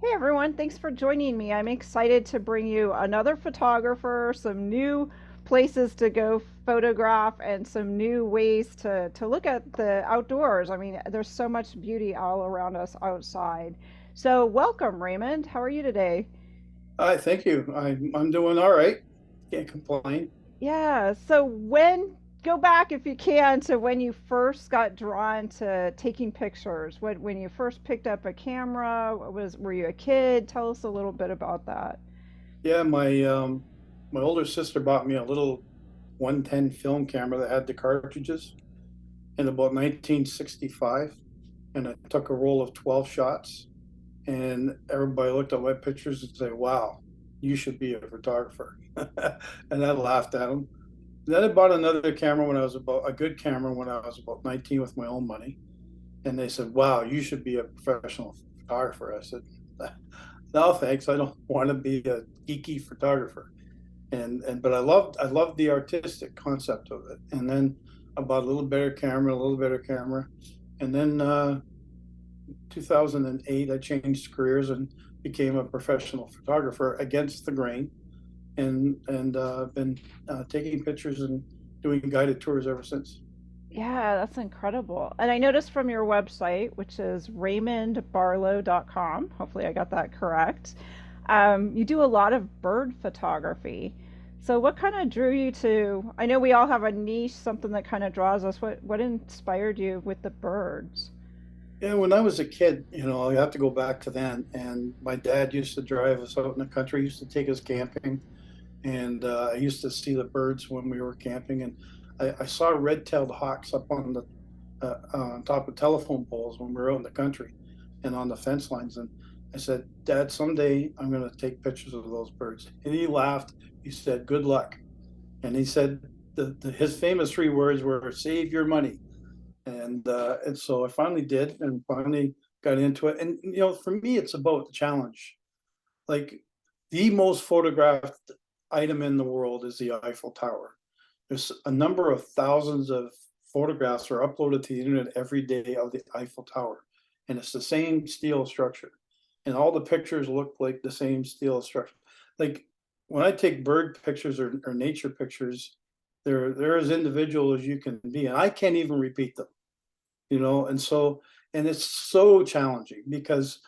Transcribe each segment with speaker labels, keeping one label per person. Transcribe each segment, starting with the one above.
Speaker 1: Hey everyone, thanks for joining me. I'm excited to bring you another photographer, some new places to go photograph, and some new ways to look at the outdoors. I mean, there's so much beauty all around us outside. So, welcome, Raymond. How are you today?
Speaker 2: Hi, thank you. I'm doing all right. Can't complain.
Speaker 1: Yeah, so go back if you can to when you first got drawn to taking pictures. When you first picked up a camera, were you a kid? Tell us a little bit about that.
Speaker 2: Yeah, my older sister bought me a little 110 film camera that had the cartridges in about 1965, and I took a roll of 12 shots, and everybody looked at my pictures and said, "Wow, you should be a photographer." And I laughed at them. Then I bought another camera when I was about a good camera when I was about 19 with my own money, and they said, "Wow, you should be a professional photographer." I said, "No, thanks. I don't want to be a geeky photographer." And but I loved the artistic concept of it. And then I bought a little better camera, a little better camera, and then 2008 I changed careers and became a professional photographer against the grain, and been taking pictures and doing guided tours ever since.
Speaker 1: Yeah, that's incredible. And I noticed from your website, which is raymondbarlow.com, hopefully I got that correct, you do a lot of bird photography. So what kind of drew you to, I know we all have a niche, something that kind of draws us. What inspired you with the birds?
Speaker 2: Yeah, when I was a kid, I have to go back to then. And my dad used to drive us out in the country, used to take us camping. And I used to see the birds when we were camping. And I saw red-tailed hawks up on top of telephone poles when we were out in the country and on the fence lines. And I said, "Dad, someday I'm going to take pictures of those birds." And he laughed. He said, "Good luck." And he said his famous three words were, "Save your money." And so I finally did, and finally got into it. And for me, it's about the challenge. Like, the most photographed item in the world is the Eiffel Tower. There's a number of thousands of photographs are uploaded to the internet every day of the Eiffel Tower, and it's the same steel structure, and all the pictures look like the same steel structure. Like, when I take bird pictures or nature pictures, they're as individual as you can be, and I can't even repeat them. And it's so challenging because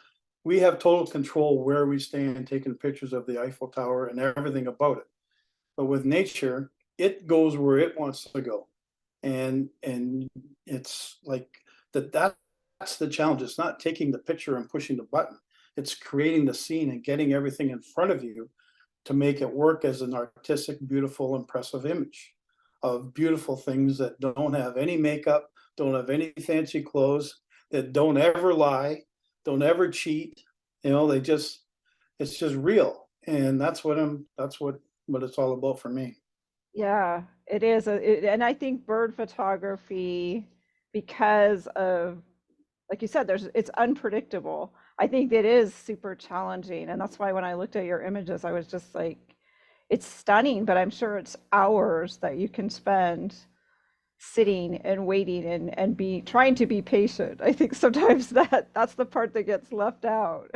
Speaker 2: we have total control where we stand taking pictures of the Eiffel Tower and everything about it. But with nature, it goes where it wants to go. And it's like that's the challenge. It's not taking the picture and pushing the button. It's creating the scene and getting everything in front of you to make it work as an artistic, beautiful, impressive image of beautiful things that don't have any makeup, don't have any fancy clothes, that don't ever lie, don't ever cheat. They just it's just real. And that's what it's all about for me.
Speaker 1: Yeah, it is. And I think bird photography, because of, like you said, it's unpredictable. I think it is super challenging. And that's why when I looked at your images, I was just like, it's stunning, but I'm sure it's hours that you can spend sitting and waiting and be trying to be patient. I think sometimes that's the part that gets left out.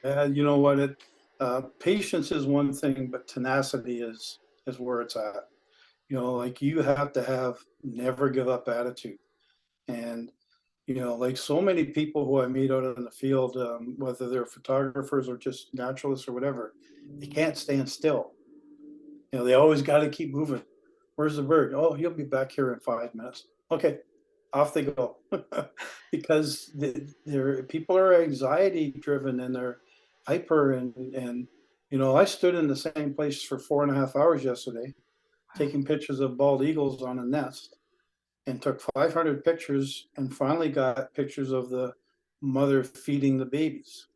Speaker 2: Yeah, you know what? Patience is one thing, but tenacity is where it's at. Like, you have to have never give up attitude. And like so many people who I meet out in the field, whether they're photographers or just naturalists or whatever, they can't stand still. They always got to keep moving. Where's the bird? Oh, he'll be back here in 5 minutes. Okay, off they go. Because people are anxiety driven and they're hyper, and I stood in the same place for 4.5 hours yesterday taking pictures of bald eagles on a nest, and took 500 pictures, and finally got pictures of the mother feeding the babies.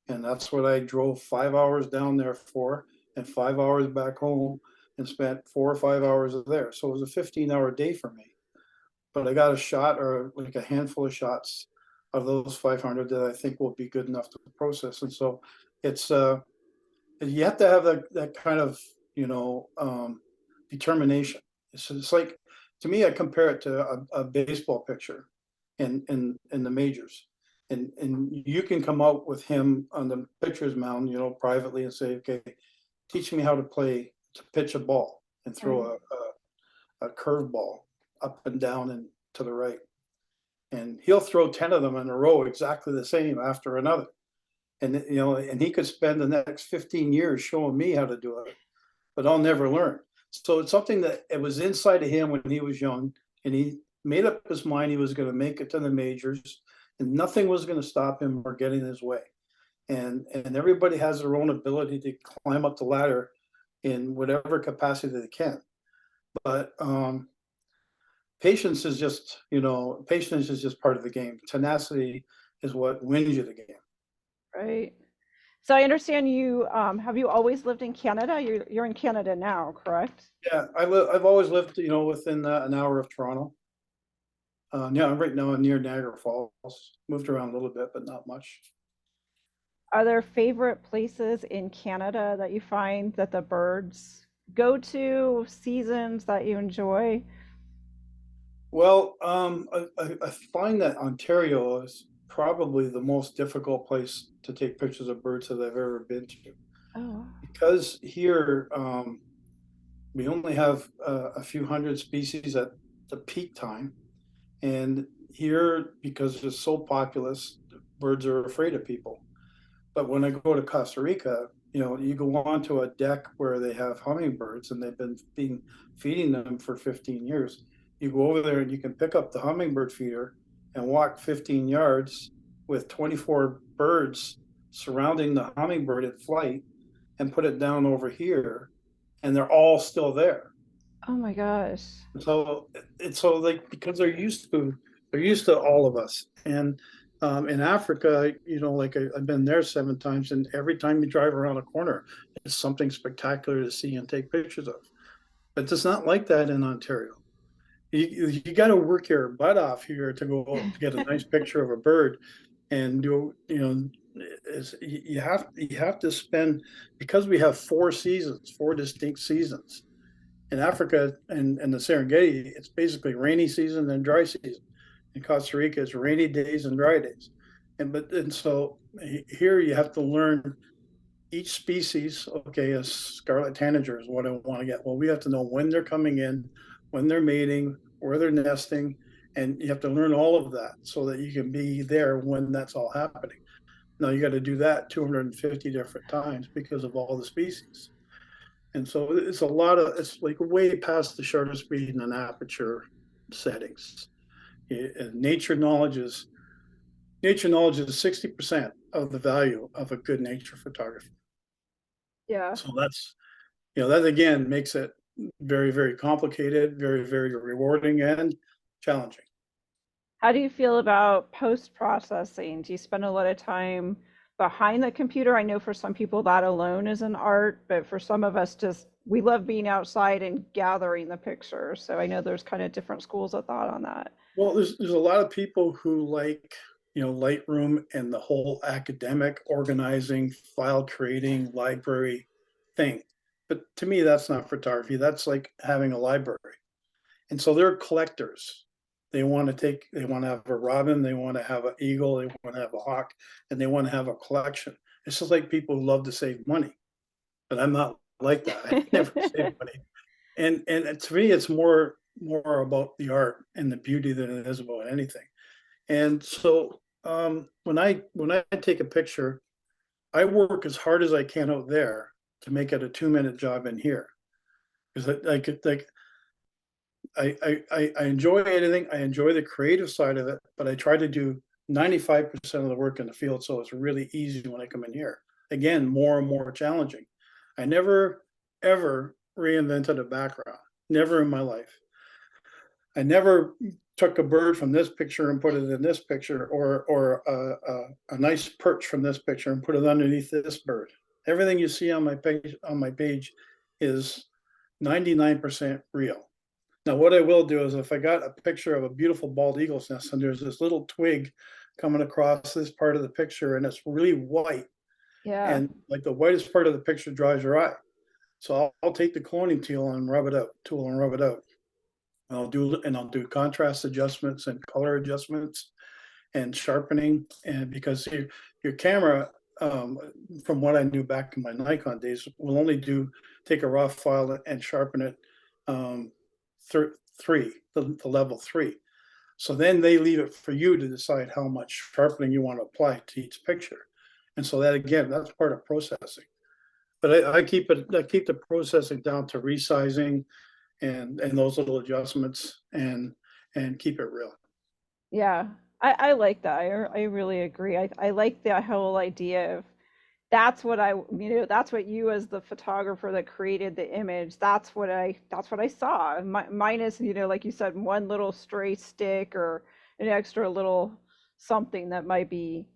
Speaker 2: And that's what I drove 5 hours down there for, and 5 hours back home, and spent 4 or 5 hours there. So it was a 15-hour day for me. But I got a shot, or like a handful of shots of those 500 that I think will be good enough to process. And so it's you have to have that kind of determination. It's like, to me, I compare it to a baseball pitcher in the majors. and you can come out with him on the pitcher's mound, you know, privately and say, okay, teach me how to pitch a ball and
Speaker 1: Right.
Speaker 2: throw a curve ball up and down and to the right. And he'll throw 10 of them in a row exactly the same after another. And, you know, and he could spend the next 15 years showing me how to do it, but I'll never learn. So it's something that it was inside of him when he was young, and he made up his mind he was going to make it to the majors, and nothing was going to stop him or get in his way. And everybody has their own ability to climb up the ladder in whatever capacity they can. But patience is just, you know, patience is just part of the game. Tenacity is what wins you the game.
Speaker 1: Right. So I understand you, have you always lived in Canada? You're in Canada now, correct?
Speaker 2: Yeah, I've always lived, you know, within an hour of Toronto. Yeah, I'm right now near Niagara Falls. Moved around a little bit, but not much.
Speaker 1: Are there favorite places in Canada that you find that the birds go to, seasons that you enjoy?
Speaker 2: Well, I find that Ontario is probably the most difficult place to take pictures of birds that I've ever been to,
Speaker 1: Oh,
Speaker 2: because here we only have a few hundred species at the peak time, and here because it's so populous, birds are afraid of people. But when I go to Costa Rica, you know, you go onto a deck where they have hummingbirds and they've been feeding them for 15 years. You go over there and you can pick up the hummingbird feeder and walk 15 yards with 24 birds surrounding the hummingbird in flight and put it down over here, and they're all still there.
Speaker 1: oh my gosh.
Speaker 2: So it's so like because they're used to all of us. And in Africa, you know, like I've been there 7 times, and every time you drive around a corner, it's something spectacular to see and take pictures of. But it's not like that in Ontario. You got to work your butt off here to go to get a nice picture of a bird, and do, you know, is you have to spend, because we have 4 seasons, 4 distinct seasons in Africa and the Serengeti. It's basically rainy season and dry season. In Costa Rica, it's rainy days and dry days. And so here you have to learn each species. Okay, a scarlet tanager is what I want to get. Well, we have to know when they're coming in, when they're mating, where they're nesting, and you have to learn all of that so that you can be there when that's all happening. Now you got to do that 250 different times because of all the species. And so it's like way past the shutter speed and an aperture settings. And nature knowledge is 60% of the value of a good nature photography.
Speaker 1: Yeah.
Speaker 2: So that's, you know, that again makes it very, very complicated, very, very rewarding and challenging.
Speaker 1: How do you feel about post processing? Do you spend a lot of time behind the computer? I know for some people that alone is an art, but for some of us, just we love being outside and gathering the pictures. So I know there's kind of different schools of thought on that.
Speaker 2: Well, there's a lot of people who like, you know, Lightroom and the whole academic organizing, file creating, library thing. But to me, that's not photography. That's like having a library. And so they're collectors. They want to have a robin, they want to have an eagle, they want to have a hawk, and they want to have a collection. It's just like people who love to save money, but I'm not like that. I never save money. And to me, it's more about the art and the beauty than it is about anything. And so when I take a picture, I work as hard as I can out there to make it a 2-minute job in here, because I could like I enjoy editing. I enjoy the creative side of it, but I try to do 95% of the work in the field, so it's really easy when I come in here. Again, more and more challenging. I never ever reinvented a background. Never in my life. I never took a bird from this picture and put it in this picture, or a nice perch from this picture and put it underneath this bird. Everything you see on my page is 99% real. Now, what I will do is if I got a picture of a beautiful bald eagle's nest and there's this little twig coming across this part of the picture and it's really white,
Speaker 1: Yeah.
Speaker 2: and like the whitest part of the picture drives your eye. So I'll take the cloning tool and rub it out. I'll do contrast adjustments and color adjustments, and sharpening. And because your camera, um, from what I knew back in my Nikon days, will only take a raw file and sharpen it, um, the level 3. So then they leave it for you to decide how much sharpening you want to apply to each picture. And so that, again, that's part of processing. But I keep the processing down to resizing and those little adjustments, and keep it real.
Speaker 1: Yeah, I like that. I really agree. I like the whole idea of that's what that's what you as the photographer that created the image, that's what I saw. Minus, like you said, one little stray stick or an extra little something that might be,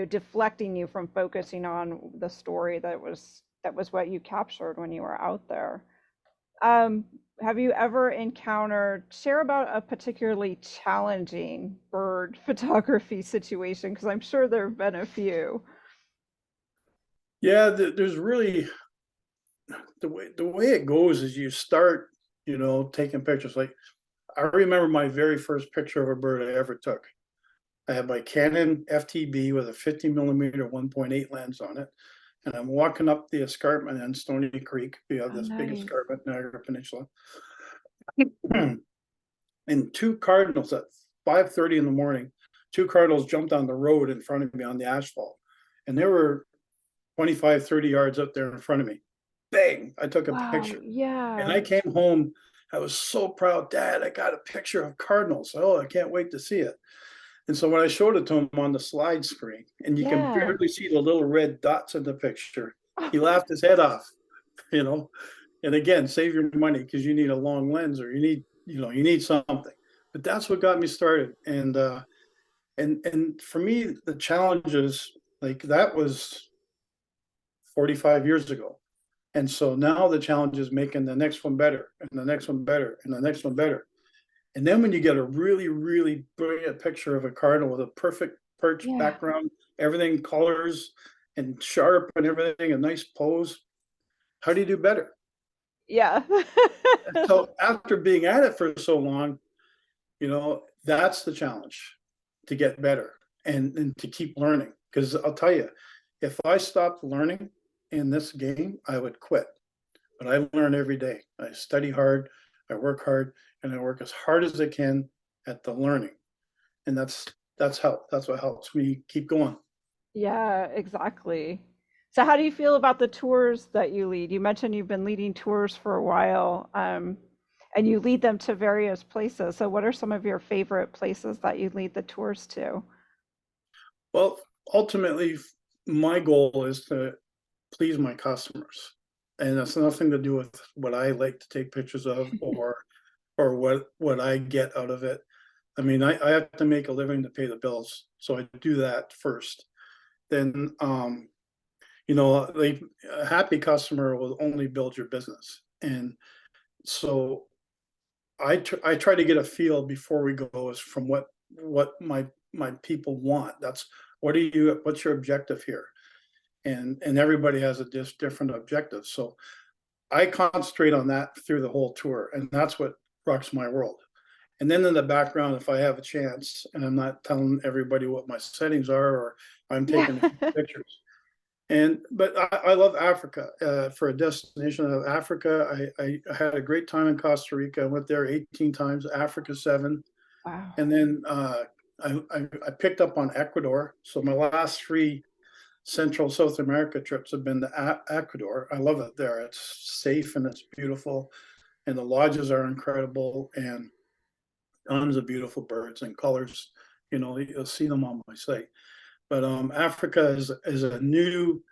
Speaker 1: deflecting you from focusing on the story that was what you captured when you were out there. Um, have you ever share about a particularly challenging bird photography situation? Because I'm sure there have been a few.
Speaker 2: Yeah, there's really the way it goes is you start, taking pictures. Like, I remember my very first picture of a bird I ever took. I had my Canon FTB with a 50 millimeter 1.8 lens on it. And I'm walking up the escarpment in Stony Creek. We have
Speaker 1: Oh,
Speaker 2: this big
Speaker 1: nice.
Speaker 2: escarpment, Niagara Peninsula. And two cardinals at 5:30 in the morning, two cardinals jumped on the road in front of me on the asphalt. And they were 25, 30 yards up there in front of me. Bang! I took a
Speaker 1: Wow,
Speaker 2: picture. And
Speaker 1: yeah.
Speaker 2: I came home. I was so proud. Dad, I got a picture of cardinals. Oh, I can't wait to see it. And so when I showed it to him on the slide screen, and you can
Speaker 1: Yeah.
Speaker 2: barely see the little red dots in the picture, he laughed his head off, you know. And again, save your money because you need a long lens, or you need something. But that's what got me started. And for me, the challenges, like, that was 45 years ago. And so now the challenge is making the next one better, and the next one better, and the next one better. And then when you get a really, really brilliant picture of a cardinal with a perfect perch
Speaker 1: Yeah.
Speaker 2: background, everything colors and sharp and everything, a nice pose, how do you do better?
Speaker 1: Yeah.
Speaker 2: And so after being at it for so long, that's the challenge, to get better and to keep learning. Because I'll tell you, if I stopped learning in this game, I would quit. But I learn every day. I study hard, I work hard, and I work as hard as I can at the learning. And that's what helps me keep going.
Speaker 1: Yeah, exactly. So how do you feel about the tours that you lead? You mentioned you've been leading tours for a while, and you lead them to various places. So what are some of your favorite places that you lead the tours to?
Speaker 2: Well, ultimately, my goal is to please my customers. And that's nothing to do with what I like to take pictures of, or what I get out of it. I mean, I have to make a living to pay the bills. So I do that first. Then, like, a happy customer will only build your business. And so I try to get a feel before we go, is from what my people want. That's what's your objective here? And everybody has a different objective. So I concentrate on that through the whole tour, and that's what rocks my world. And then in the background, if I have a chance and I'm not telling everybody what my settings are, or I'm
Speaker 1: Yeah.
Speaker 2: taking a few pictures. But I love Africa. For a destination of Africa, I had a great time in Costa Rica. I went there 18 times, Africa 7.
Speaker 1: Wow.
Speaker 2: And then I picked up on Ecuador. So my last 3 Central South America trips have been to Ecuador. I love it there. It's safe and it's beautiful, and the lodges are incredible, and tons of beautiful birds and colors. You'll see them on my site. But Africa is a new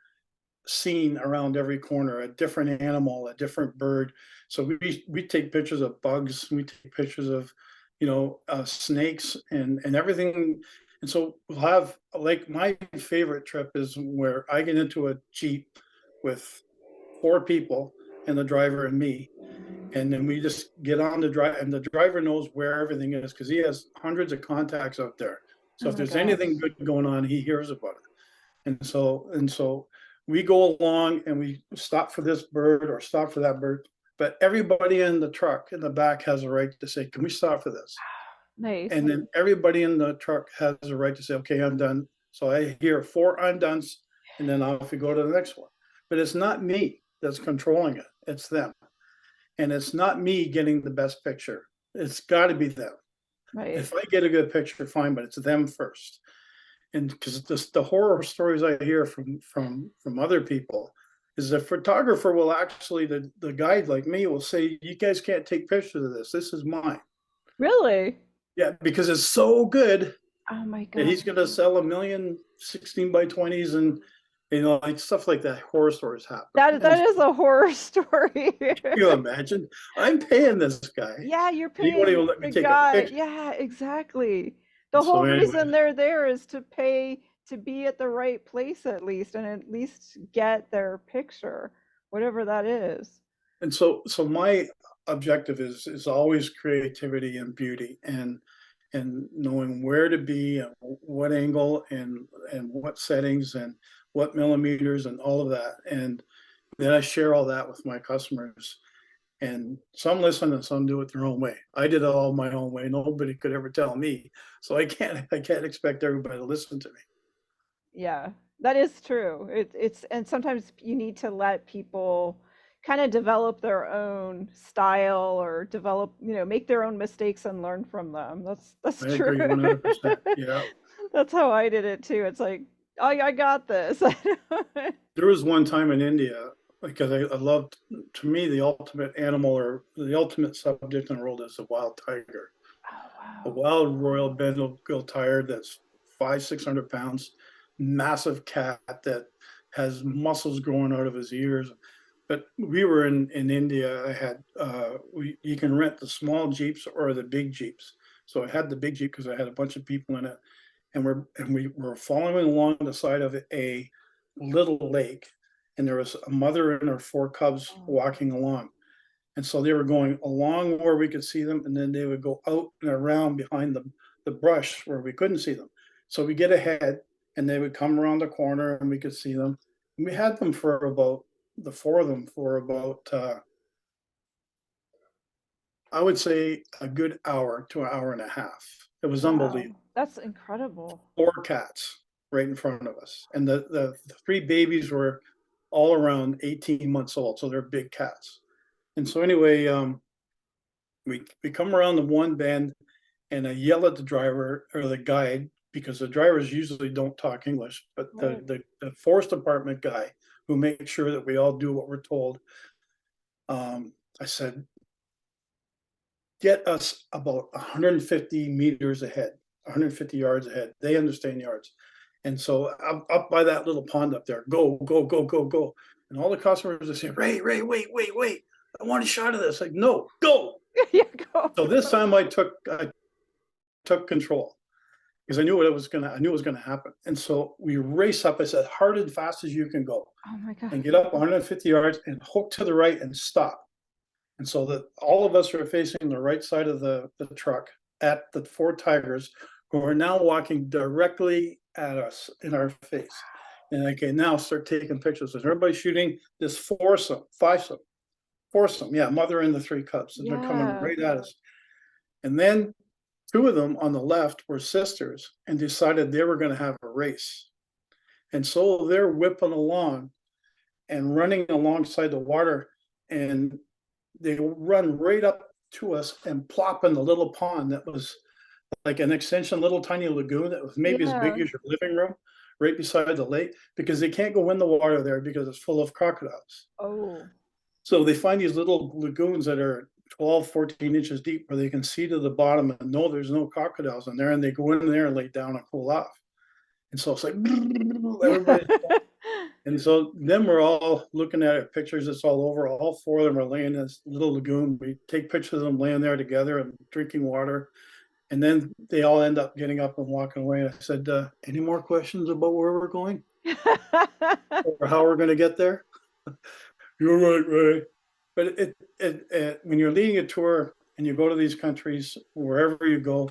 Speaker 2: scene around every corner, a different animal, a different bird. So we take pictures of bugs, we take pictures of snakes and everything. And so we'll have, like, my favorite trip is where I get into a Jeep with 4 people and the driver and me, and then we just get on the drive, and the driver knows where everything is because he has hundreds of contacts out there. So
Speaker 1: Oh
Speaker 2: if
Speaker 1: my
Speaker 2: there's
Speaker 1: gosh.
Speaker 2: anything good going on, he hears about it. And so we go along and we stop for this bird or stop for that bird, but everybody in the truck in the back has a right to say, can we stop for this?
Speaker 1: Nice.
Speaker 2: And then everybody in the truck has a right to say, okay, I'm done. So I hear 4 I'm done, and then off we go to the next one. But it's not me that's controlling it. It's them. And it's not me getting the best picture. It's got to be them.
Speaker 1: Right.
Speaker 2: If I get a good picture, fine, but it's them first. And because the horror stories I hear from other people is the photographer will actually, the guide like me will say, you guys can't take pictures of this. This is mine.
Speaker 1: Really?
Speaker 2: Yeah, because it's so good
Speaker 1: Oh my
Speaker 2: that
Speaker 1: God.
Speaker 2: he's going to sell 1,000,000 16 by 20s and like stuff like that. Horror stories happen.
Speaker 1: That
Speaker 2: And
Speaker 1: is a horror story.
Speaker 2: you imagine, I'm paying this guy.
Speaker 1: Yeah, you're
Speaker 2: Anybody
Speaker 1: paying
Speaker 2: will let me
Speaker 1: the
Speaker 2: take a
Speaker 1: guy.
Speaker 2: picture.
Speaker 1: Yeah, exactly. The
Speaker 2: And so
Speaker 1: whole
Speaker 2: anyway,
Speaker 1: reason they're there is to pay to be at the right place at least and at least get their picture, whatever that is.
Speaker 2: and so my objective is always creativity and beauty and knowing where to be and what angle and what settings and what millimeters and all of that. And then I share all that with my customers. And some listen and some do it their own way. I did it all my own way. Nobody could ever tell me. So I can't expect everybody to listen to me.
Speaker 1: Yeah, that is true. It's and sometimes you need to let people kind of develop their own style or develop, make their own mistakes and learn from them. That's
Speaker 2: I
Speaker 1: true.
Speaker 2: agree 100%. Yeah.
Speaker 1: That's how I did it too. It's like, oh, I got this.
Speaker 2: There was one time in India, because I loved, to me, the ultimate animal or the ultimate subject in the world is a wild tiger.
Speaker 1: Oh
Speaker 2: A
Speaker 1: wow.
Speaker 2: wild royal Bengal tiger that's 500-600 pounds, massive cat that has muscles growing out of his ears. But we were in India. I had you can rent the small jeeps or the big jeeps. So I had the big jeep because I had a bunch of people in it, and we were following along the side of a little lake, and there was a mother and her 4 cubs
Speaker 1: Oh,
Speaker 2: walking along. And so they were going along where we could see them, and then they would go out and around behind the brush where we couldn't see them. So we get ahead, and they would come around the corner, and we could see them. And we had them for about the 4 of them for about I would say a good hour to an hour and a half. It was
Speaker 1: wow.
Speaker 2: unbelievable.
Speaker 1: That's incredible.
Speaker 2: 4 cats right in front of us, and the 3 babies were all around 18 months old, so they're big cats. And so anyway, we come around the one bend, and I yell at the driver or the guide because the drivers usually don't talk English, but
Speaker 1: Right.
Speaker 2: the forest department guy who makes sure that we all do what we're told. I said, get us about 150 meters ahead, 150 yards ahead. They understand yards. And so I'm up by that little pond up there. Go, go, go, go, go. And all the customers are saying, Ray, wait, wait, wait. I want a shot of this. Like, no, go.
Speaker 1: Yeah, go.
Speaker 2: So this time I took control because I knew I knew it was gonna happen. And so we race up. I said, hard and fast as you can go,
Speaker 1: Oh my God.
Speaker 2: and get up 150 yards and hook to the right and stop. And so that all of us are facing the right side of the truck at the 4 tigers, who are now walking directly at us in our face. And okay, now start taking pictures. As everybody's shooting this foursome, yeah, mother and the 3 cubs, and they're coming
Speaker 1: Yeah.
Speaker 2: right at us. And then 2 of them on the left were sisters and decided they were going to have a race. And so they're whipping along and running alongside the water, and they run right up to us and plop in the little pond that was like an extension, little tiny lagoon that was maybe as big
Speaker 1: Yeah.
Speaker 2: as your living room, right beside the lake, because they can't go in the water there because it's full of crocodiles.
Speaker 1: Oh.
Speaker 2: So they find these little lagoons that are 12, 14 inches deep where they can see to the bottom and know there's no crocodiles in there, and they go in there and lay down and cool off. And so it's like
Speaker 1: Yeah.
Speaker 2: everybody. And so then we're all looking at it, pictures. It's all over. All 4 of them are laying in this little lagoon. We take pictures of them laying there together and drinking water. And then they all end up getting up and walking away. And I said, any more questions about where we're going or how we're going to get there? You're right, Ray. But when you're leading a tour and you go to these countries, wherever you go,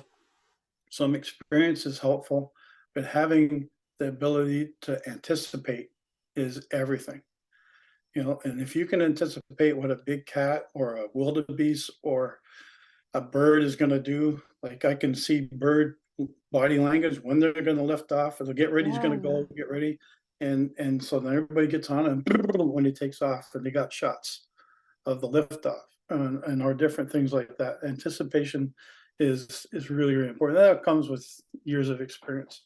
Speaker 2: some experience is helpful, but having the ability to anticipate is everything. And if you can anticipate what a big cat or a wildebeest or a bird is going to do. Like I can see bird body language when they're going to lift off, or they'll get ready, he's going to
Speaker 1: Yeah.
Speaker 2: go, get ready. And so then everybody gets on and when he takes off, and they got shots of the liftoff and or different things like that. Anticipation is really, really important. That comes with years of experience.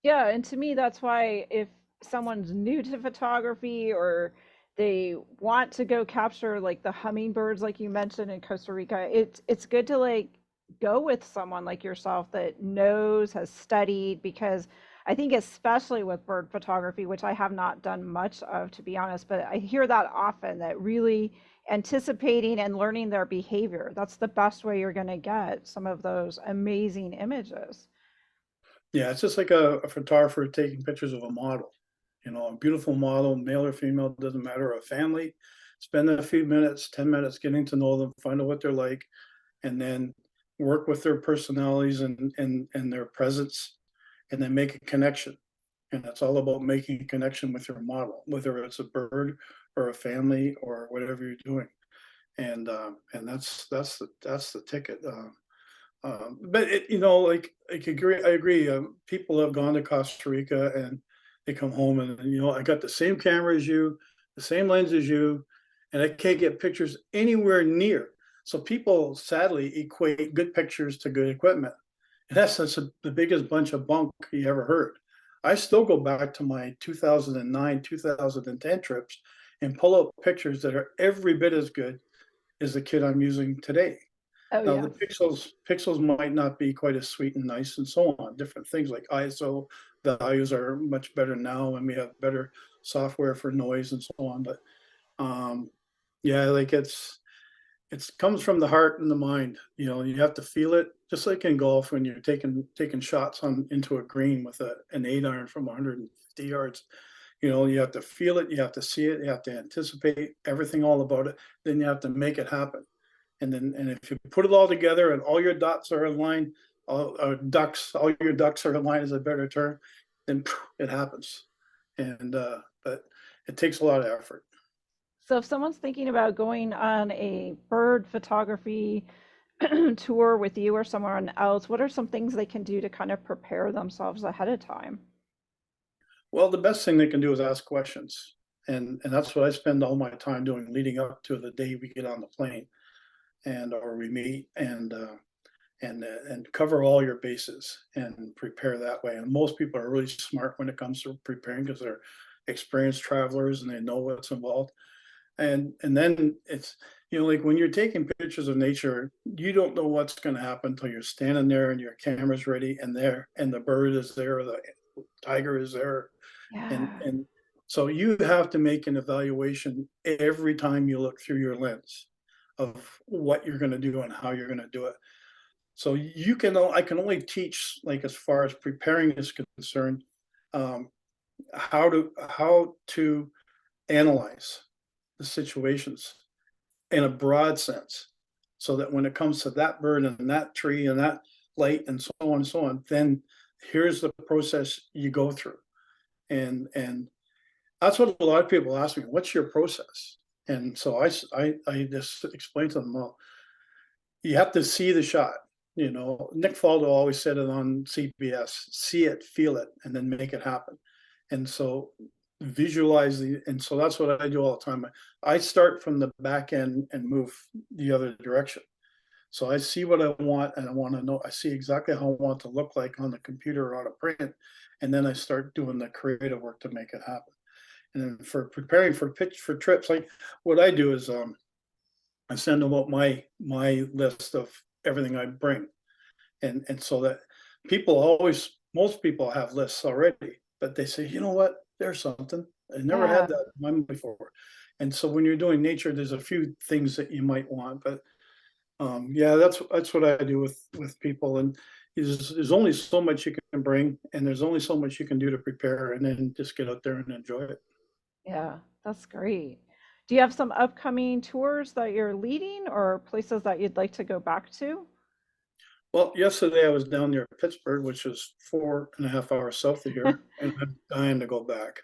Speaker 1: Yeah, and to me, that's why if someone's new to photography or they want to go capture like the hummingbirds, like you mentioned in Costa Rica, it's good to like go with someone like yourself that knows, has studied, because I think especially with bird photography, which I have not done much of, to be honest, but I hear that often that really anticipating and learning their behavior, that's the best way you're going to get some of those amazing images.
Speaker 2: Yeah, it's just like a photographer taking pictures of a model. You know, a beautiful model, male or female, doesn't matter, a family. Spend a few minutes, 10 minutes getting to know them, find out what they're like, and then work with their personalities and their presence, and then make a connection. And it's all about making a connection with your model, whether it's a bird or a family or whatever you're doing. And that's the ticket. But you know, like I agree. People have gone to Costa Rica and they come home and you know I got the same camera as you, the same lens as you, and I can't get pictures anywhere near. So people sadly equate good pictures to good equipment. And that's the biggest bunch of bunk you ever heard. I still go back to my 2009, 2010 trips and pull out pictures that are every bit as good as the kit I'm using today.
Speaker 1: Oh,
Speaker 2: Now the
Speaker 1: yes.
Speaker 2: pixels might not be quite as sweet and nice and so on. Different things like ISO values are much better now, and we have better software for noise and so on. But um, yeah, like it comes from the heart and the mind. You know, you have to feel it, just like in golf when you're taking shots on into a green with an 8 iron from 150 yards. You know, you have to feel it, you have to see it, you have to anticipate everything all about it. Then you have to make it happen. And if you put it all together and all your dots are aligned, all your ducks are aligned is a better term, then it happens. And but it takes a lot of effort.
Speaker 1: So if someone's thinking about going on a bird photography tour with you or someone else, what are some things they can do to kind of prepare themselves ahead of time?
Speaker 2: Well, the best thing they can do is ask questions, and that's what I spend all my time doing, leading up to the day we get on the plane and or we meet and cover all your bases and prepare that way. And most people are really smart when it comes to preparing because they're experienced travelers and they know what's involved. And then it's you know like when you're taking pictures of nature, you don't know what's going to happen until you're standing there and your camera's ready and there and the bird is there, or the tiger is there,
Speaker 1: Yeah.
Speaker 2: and so you have to make an evaluation every time you look through your lens of what you're going to do and how you're going to do it. So I can only teach like as far as preparing is concerned, um, how to analyze the situations in a broad sense, so that when it comes to that bird and that tree and that light and so on and so on, then here's the process you go through. And that's what a lot of people ask me, what's your process? And so I just explain to them, well, you have to see the shot. You know, Nick Faldo always said it on CBS: see it, feel it, and then make it happen. And so visualize and so that's what I do all the time. I start from the back end and move the other direction. So I see what I want and I want to know, I see exactly how I want it to look like on the computer or on a print. And then I start doing the creative work to make it happen. And then for preparing for trips, like what I do is I send them out my list of everything I bring, and so that most people have lists already, but they say, you know what, there's something I never had
Speaker 1: Yeah.
Speaker 2: that in mind before, and so when you're doing nature, there's a few things that you might want, but yeah, that's what I do with people, and there's only so much you can bring, and there's only so much you can do to prepare, and then just get out there and enjoy it.
Speaker 1: Yeah, that's great. Do you have some upcoming tours that you're leading or places that you'd like to go back to?
Speaker 2: Well, yesterday I was down near Pittsburgh, which is 4.5 hours south of here, and I'm dying to go back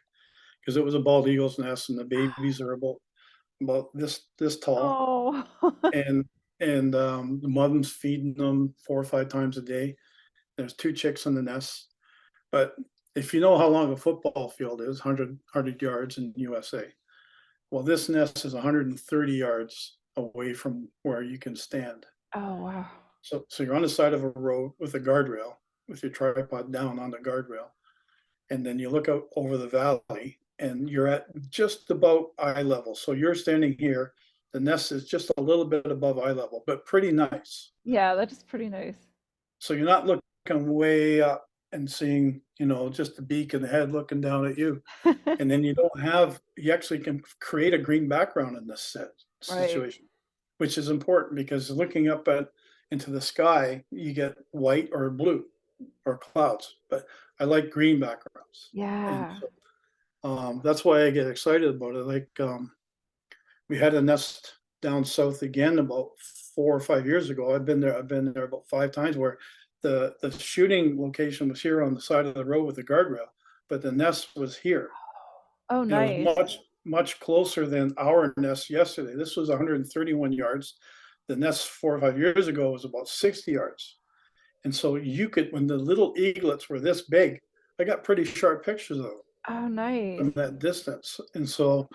Speaker 2: because it was a bald eagle's nest, and the babies are about this tall,
Speaker 1: Oh,
Speaker 2: and and the mom's feeding them 4 or 5 times a day. There's 2 chicks in the nest. But if you know how long a football field is, 100 yards in USA, well, this nest is 130 yards away from where you can stand.
Speaker 1: Oh, wow.
Speaker 2: So you're on the side of a road with a guardrail, with your tripod down on the guardrail. And then you look out over the valley and you're at just about eye level. So you're standing here. The nest is just a little bit above eye level, but pretty nice.
Speaker 1: Yeah, that is pretty nice.
Speaker 2: So you're not looking way up and seeing, just the beak and the head looking down at you. And then you actually can create a green background in this
Speaker 1: Right.
Speaker 2: situation, which is important because looking up into the sky, you get white or blue or clouds, but I like green backgrounds. And
Speaker 1: Yeah.
Speaker 2: so that's why I get excited about it. Like we had a nest down south again about 4 or 5 years ago. I've been there about 5 times where the shooting location was here on the side of the road with the guardrail, but the nest was here.
Speaker 1: Oh,
Speaker 2: And it was
Speaker 1: nice.
Speaker 2: much closer than our nest yesterday. This was 131 yards. The nest 4 or 5 years ago was about 60 yards. And so when the little eaglets were this big, I got pretty sharp pictures of them
Speaker 1: Oh, nice.
Speaker 2: from that distance. And so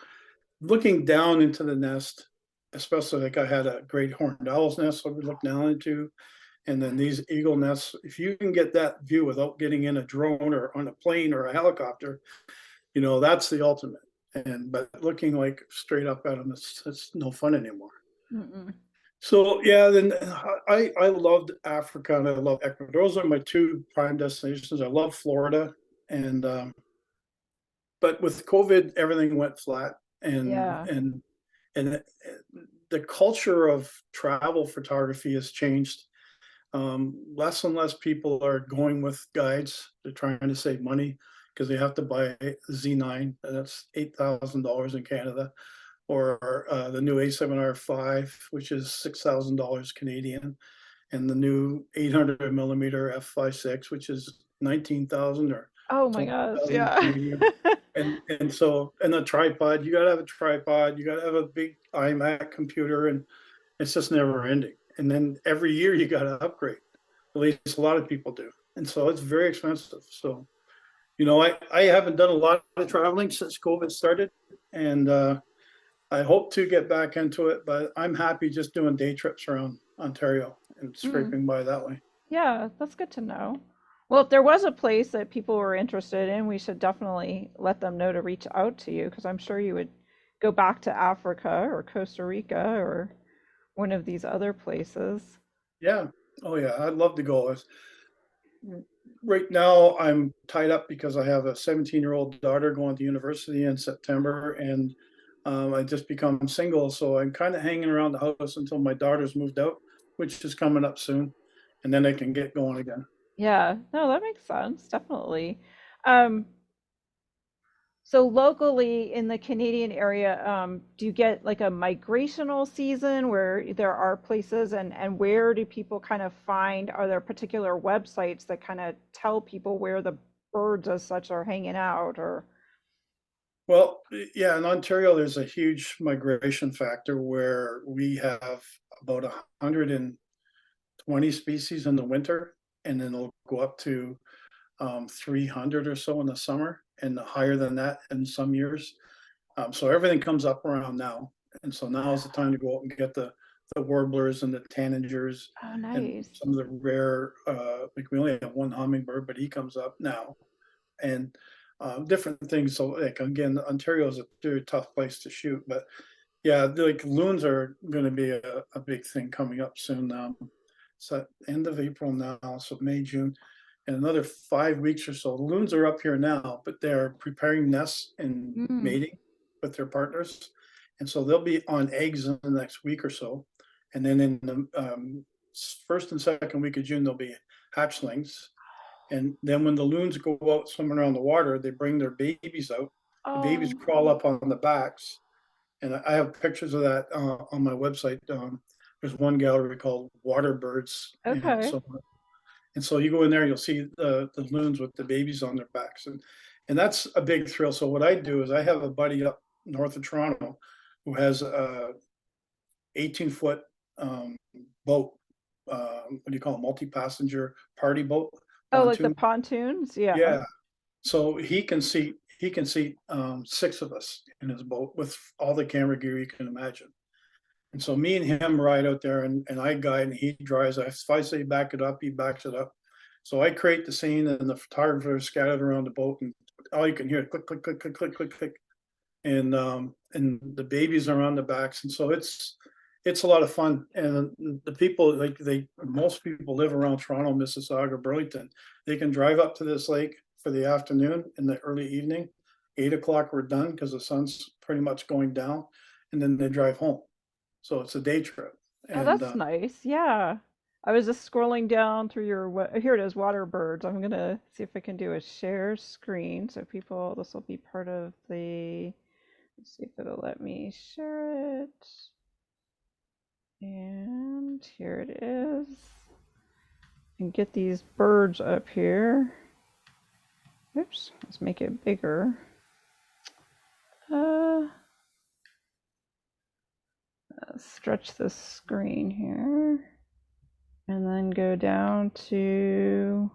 Speaker 2: looking down into the nest, especially like I had a great horned owl's nest I would look down into, and then these eagle nests, if you can get that view without getting in a drone or on a plane or a helicopter, that's the ultimate. But looking like straight up at them, it's no fun anymore.
Speaker 1: Mm-mm.
Speaker 2: So yeah, then I loved Africa and I love Ecuador. Those are my two prime destinations. I love Florida, and but with COVID, everything went flat, and
Speaker 1: Yeah.
Speaker 2: and and the culture of travel photography has changed. Less and less people are going with guides. They're trying to save money because they have to buy Z9. That's $8,000 in Canada, or the new A7R5, which is $6,000 Canadian, and the new 800 millimeter f5.6, which is 19,000 or
Speaker 1: Oh my gosh.
Speaker 2: 20,000
Speaker 1: Yeah.
Speaker 2: Canadian. And a tripod. You gotta have a tripod. You gotta have a big iMac computer, and it's just never ending. And then every year you gotta upgrade. At least a lot of people do, and so it's very expensive. So I haven't done a lot of traveling since COVID started, and I hope to get back into it, but I'm happy just doing day trips around Ontario and
Speaker 1: Mm.
Speaker 2: scraping by that way.
Speaker 1: Yeah, that's good to know. Well, if there was a place that people were interested in, we should definitely let them know to reach out to you because I'm sure you would go back to Africa or Costa Rica or one of these other places.
Speaker 2: Yeah. Oh yeah, I'd love to go. Right now I'm tied up because I have a 17-year-old daughter going to university in September, and I just become single, so I'm kind of hanging around the house until my daughter's moved out, which is coming up soon, and then I can get going again.
Speaker 1: Yeah, no, that makes sense, definitely. Um, so locally in the Canadian area, do you get like a migrational season where there are places and where do people kind of find, are there particular websites that kind of tell people where the birds as such are hanging out or?
Speaker 2: Well, yeah, in Ontario, there's a huge migration factor where we have about 120 species in the winter, and then it'll go up to 300 or so in the summer, and higher than that in some years. So everything comes up around now, and so now is the time to go out and get the warblers and the tanagers
Speaker 1: Oh,
Speaker 2: and
Speaker 1: nice.
Speaker 2: some of the rare. Like we only have one hummingbird, but he comes up now, and different things. So like again, Ontario is a very tough place to shoot, but yeah, like loons are going to be a big thing coming up soon. So end of April now, so May, June, in another 5 weeks or so. The loons are up here now, but they're preparing nests and
Speaker 1: Mm.
Speaker 2: mating with their partners, and so they'll be on eggs in the next week or so, and then in the first and second week of June they'll be hatchlings, and then when the loons go out swimming around the water, they bring their babies out. The babies
Speaker 1: Oh,
Speaker 2: crawl up on the backs, and I have pictures of that on my website. There's one gallery called Water Birds,
Speaker 1: okay.
Speaker 2: and so you go in there, you'll see the loons with the babies on their backs, and that's a big thrill. So what I do is I have a buddy up north of Toronto who has a 18-foot boat. What do you call it? Multi-passenger party boat,
Speaker 1: Oh, like the
Speaker 2: pontoon.
Speaker 1: pontoons? Yeah.
Speaker 2: Yeah. So he can seat 6 of us in his boat with all the camera gear you can imagine. And so me and him ride out there, and I guide and he drives. If I say back it up, he backs it up. So I create the scene and the photographer is scattered around the boat, and all you can hear is click, click, click, click, click, click, click. And the babies are on the backs. And so it's a lot of fun. And the people, like, most people live around Toronto, Mississauga, Burlington. They can drive up to this lake for the afternoon in the early evening. 8 o'clock we're done because the sun's pretty much going down, and then they drive home. So it's a day trip.
Speaker 1: Oh,
Speaker 2: And
Speaker 1: that's nice. Yeah. I was just scrolling down through your, here it is, water birds. I'm gonna see if I can do a share screen so people, this will be part of the, let's see if it'll let me share it. And here it is. And get these birds up here. Oops, let's make it bigger. Stretch the screen here. And then go down to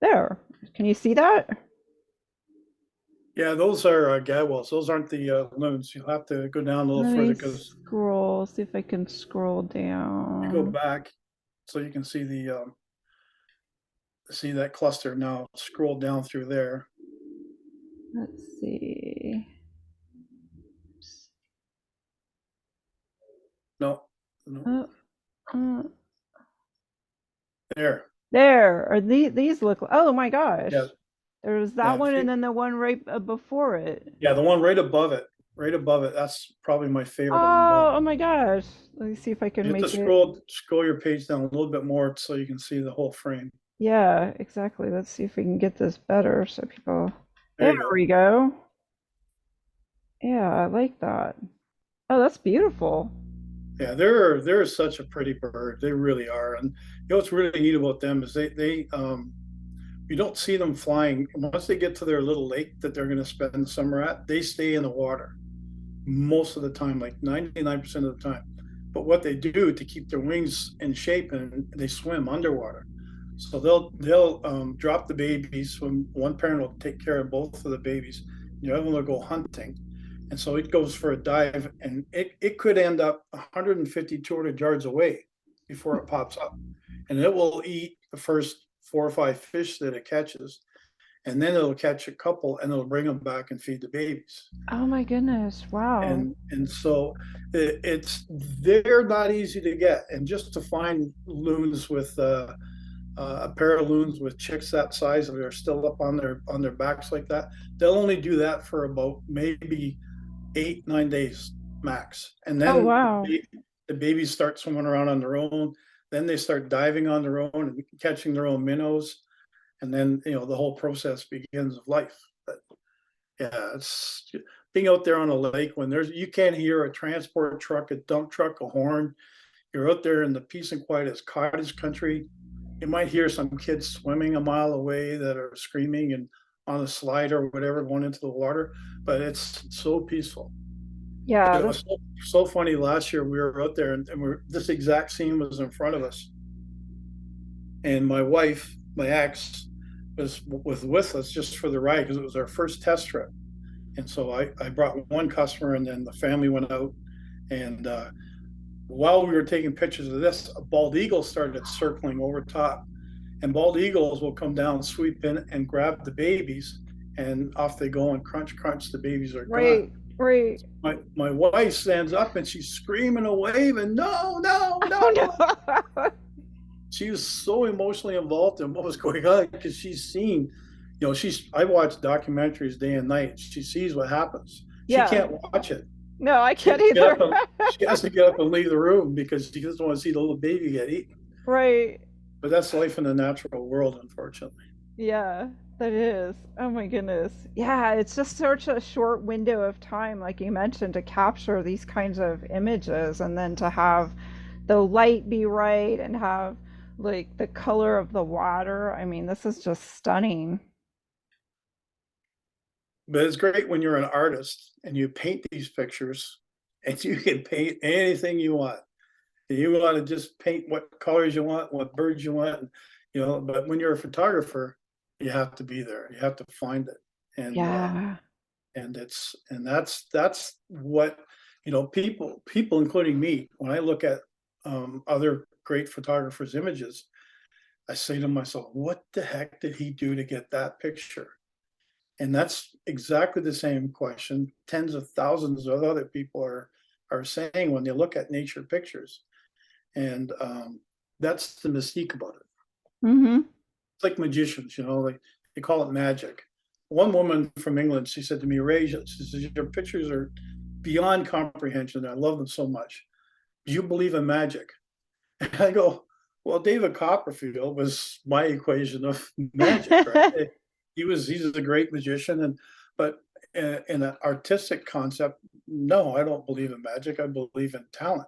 Speaker 1: there. Can you see that?
Speaker 2: yeah, those are gadwalls. Those aren't the loons. You'll have to go down a little
Speaker 1: Let
Speaker 2: further
Speaker 1: me
Speaker 2: because
Speaker 1: scroll, see if I can scroll
Speaker 2: you go
Speaker 1: down.
Speaker 2: back so you can see the see that cluster. Now scroll down through there.
Speaker 1: Let's see.
Speaker 2: No, no,
Speaker 1: Uh,
Speaker 2: there.
Speaker 1: there. Are these look? Oh my gosh.
Speaker 2: Yeah,
Speaker 1: There's that
Speaker 2: yeah.
Speaker 1: one, and then the one right before it.
Speaker 2: Yeah, the one right above it, right above it. That's probably my favorite of them
Speaker 1: Oh,
Speaker 2: all.
Speaker 1: oh my gosh. Let me see if I
Speaker 2: You
Speaker 1: can
Speaker 2: have to
Speaker 1: make it.
Speaker 2: scroll your page down a little bit more so you can see the whole frame.
Speaker 1: Yeah, exactly. Let's see if we can get this better so people.
Speaker 2: There
Speaker 1: There
Speaker 2: you go.
Speaker 1: we go. Yeah, I like that. Oh, that's beautiful.
Speaker 2: Yeah, they're such a pretty bird. They really are. And you know what's really neat about them is they you don't see them flying. Once they get to their little lake that they're going to spend the summer at, they stay in the water most of the time, like 99% of the time. But what they do to keep their wings in shape, and they swim underwater. So they'll drop the babies. When one parent will take care of both of the babies, the other one will go hunting. And so it goes for a dive, and it could end up 150, 200 yards away before it pops up. And it will eat the first 4 or 5 fish that it catches, and then it'll catch a couple and it'll bring them back and feed the babies.
Speaker 1: Oh my goodness. Wow.
Speaker 2: And so it's they're not easy to get, and just to find loons with a pair of loons with chicks that size that are still up on their backs like that, they'll only do that for about maybe 8, 9 days max, and
Speaker 1: Oh
Speaker 2: then
Speaker 1: wow.
Speaker 2: the babies start swimming around on their own. Then they start diving on their own and catching their own minnows, and then the whole process begins of life. But yeah, it's being out there on a lake when you can't hear a transport truck, a dump truck, a horn. You're out there in the peace and quiet. It's cottage country. You might hear some kids swimming a mile away that are screaming and on a slide or whatever going into the water, but it's so peaceful.
Speaker 1: Yeah,
Speaker 2: It
Speaker 1: that's
Speaker 2: was so funny. Last year we were out there, and this exact scene was in front of us, and my wife, my ex, was with us just for the ride because it was our first test trip. And so I brought one customer, and then the family went out. And while we were taking pictures of this, a bald eagle started circling over top. And bald eagles will come down, sweep in, and grab the babies, and off they go, and crunch, crunch, the babies are gone.
Speaker 1: right, right.
Speaker 2: My wife stands up and she's screaming and waving, no, no,
Speaker 1: Oh
Speaker 2: no.
Speaker 1: no.
Speaker 2: She was so emotionally involved in what was going on because she's seen, I watch documentaries day and night. She sees what happens. She
Speaker 1: Yeah.
Speaker 2: can't watch it.
Speaker 1: No, I
Speaker 2: She has
Speaker 1: can't
Speaker 2: to get
Speaker 1: either.
Speaker 2: up and, she has to get up and leave the room because she doesn't want to see the little baby get eaten.
Speaker 1: Right.
Speaker 2: But that's life in the natural world, unfortunately.
Speaker 1: Yeah, that is. Oh my goodness. Yeah, it's just such a short window of time, like you mentioned, to capture these kinds of images and then to have the light be right and have like the color of the water. I mean, this is just stunning.
Speaker 2: but it's great when you're an artist and you paint these pictures and you can paint anything you want. And you want to just paint what colors you want, what birds you want, but when you're a photographer, you have to be there. You have to find it. And
Speaker 1: Yeah.
Speaker 2: that's what, people including me, when I look at other great photographers' images, I say to myself, what the heck did he do to get that picture? And that's exactly the same question tens of thousands of other people are saying when they look at nature pictures. And that's the mystique about it.
Speaker 1: Mhm.
Speaker 2: It's like magicians, like they call it magic. One woman from England, she said to me, Ray, she says, your pictures are beyond comprehension. I love them so much. Do you believe in magic? And I go, well, David Copperfield was my equation of magic, right? He's a great magician, but in an artistic concept, no, I don't believe in magic. I believe in talent.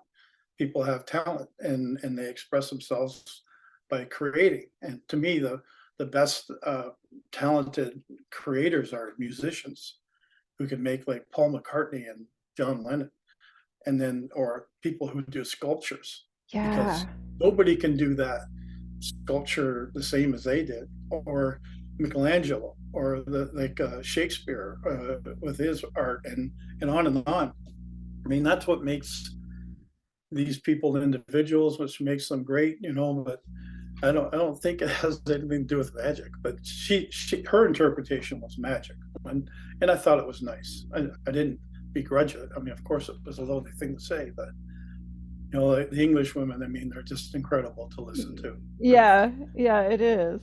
Speaker 2: People have talent, and they express themselves by creating. And to me, the best talented creators are musicians who can make like Paul McCartney and John Lennon, and then or people who do sculptures, because
Speaker 1: Yeah.
Speaker 2: nobody can do that sculpture the same as they did, or Michelangelo, or Shakespeare with his art, and on and on. I mean, that's what makes these people individuals, which makes them great, but I don't think it has anything to do with magic. But her interpretation was magic, and I thought it was nice. I didn't begrudge it. I mean, of course, it was a lovely thing to say, but like the English women, I mean, they're just incredible to listen to.
Speaker 1: Yeah, yeah, it is.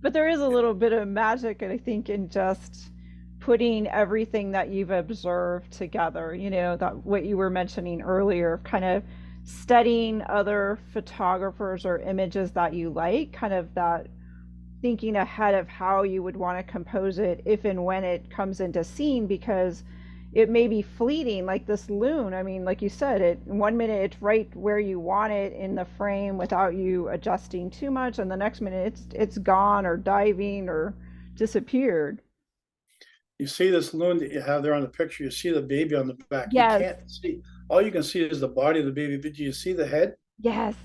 Speaker 1: But there is a little bit of magic, I think, in just putting everything that you've observed together, that what you were mentioning earlier, kind of studying other photographers or images that you like, kind of that thinking ahead of how you would want to compose it if and when it comes into scene, because it may be fleeting, like this loon. I mean, like you said, it 1 minute it's right where you want it in the frame without you adjusting too much, and the next minute it's gone or diving or disappeared.
Speaker 2: You see this loon that you have there on the picture, you see the baby on the back. You
Speaker 1: Yes,
Speaker 2: can't see, all you can see is the body of the baby, but do you see the head?
Speaker 1: yes,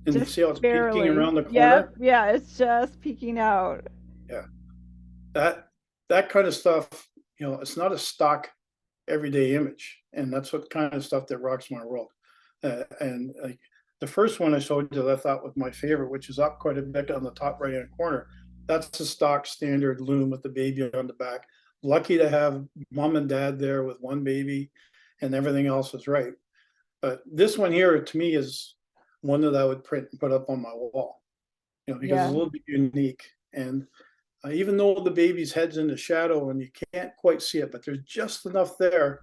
Speaker 2: And you
Speaker 1: just
Speaker 2: see how it's peeking
Speaker 1: barely.
Speaker 2: around the
Speaker 1: Yep,
Speaker 2: corner?
Speaker 1: yeah, it's just peeking out.
Speaker 2: Yeah. That kind of stuff, it's not a stock everyday image. And that's what kind of stuff that rocks my world. And like the first one I showed you that I thought was my favorite, which is up quite a bit on the top right hand corner. That's a stock standard loom with the baby on the back. Lucky to have mom and dad there with one baby, and everything else is right. But this one here to me is one that I would print and put up on my wall, because it's a
Speaker 1: Yeah.
Speaker 2: little bit unique. And even though the baby's head's in the shadow and you can't quite see it, but there's just enough there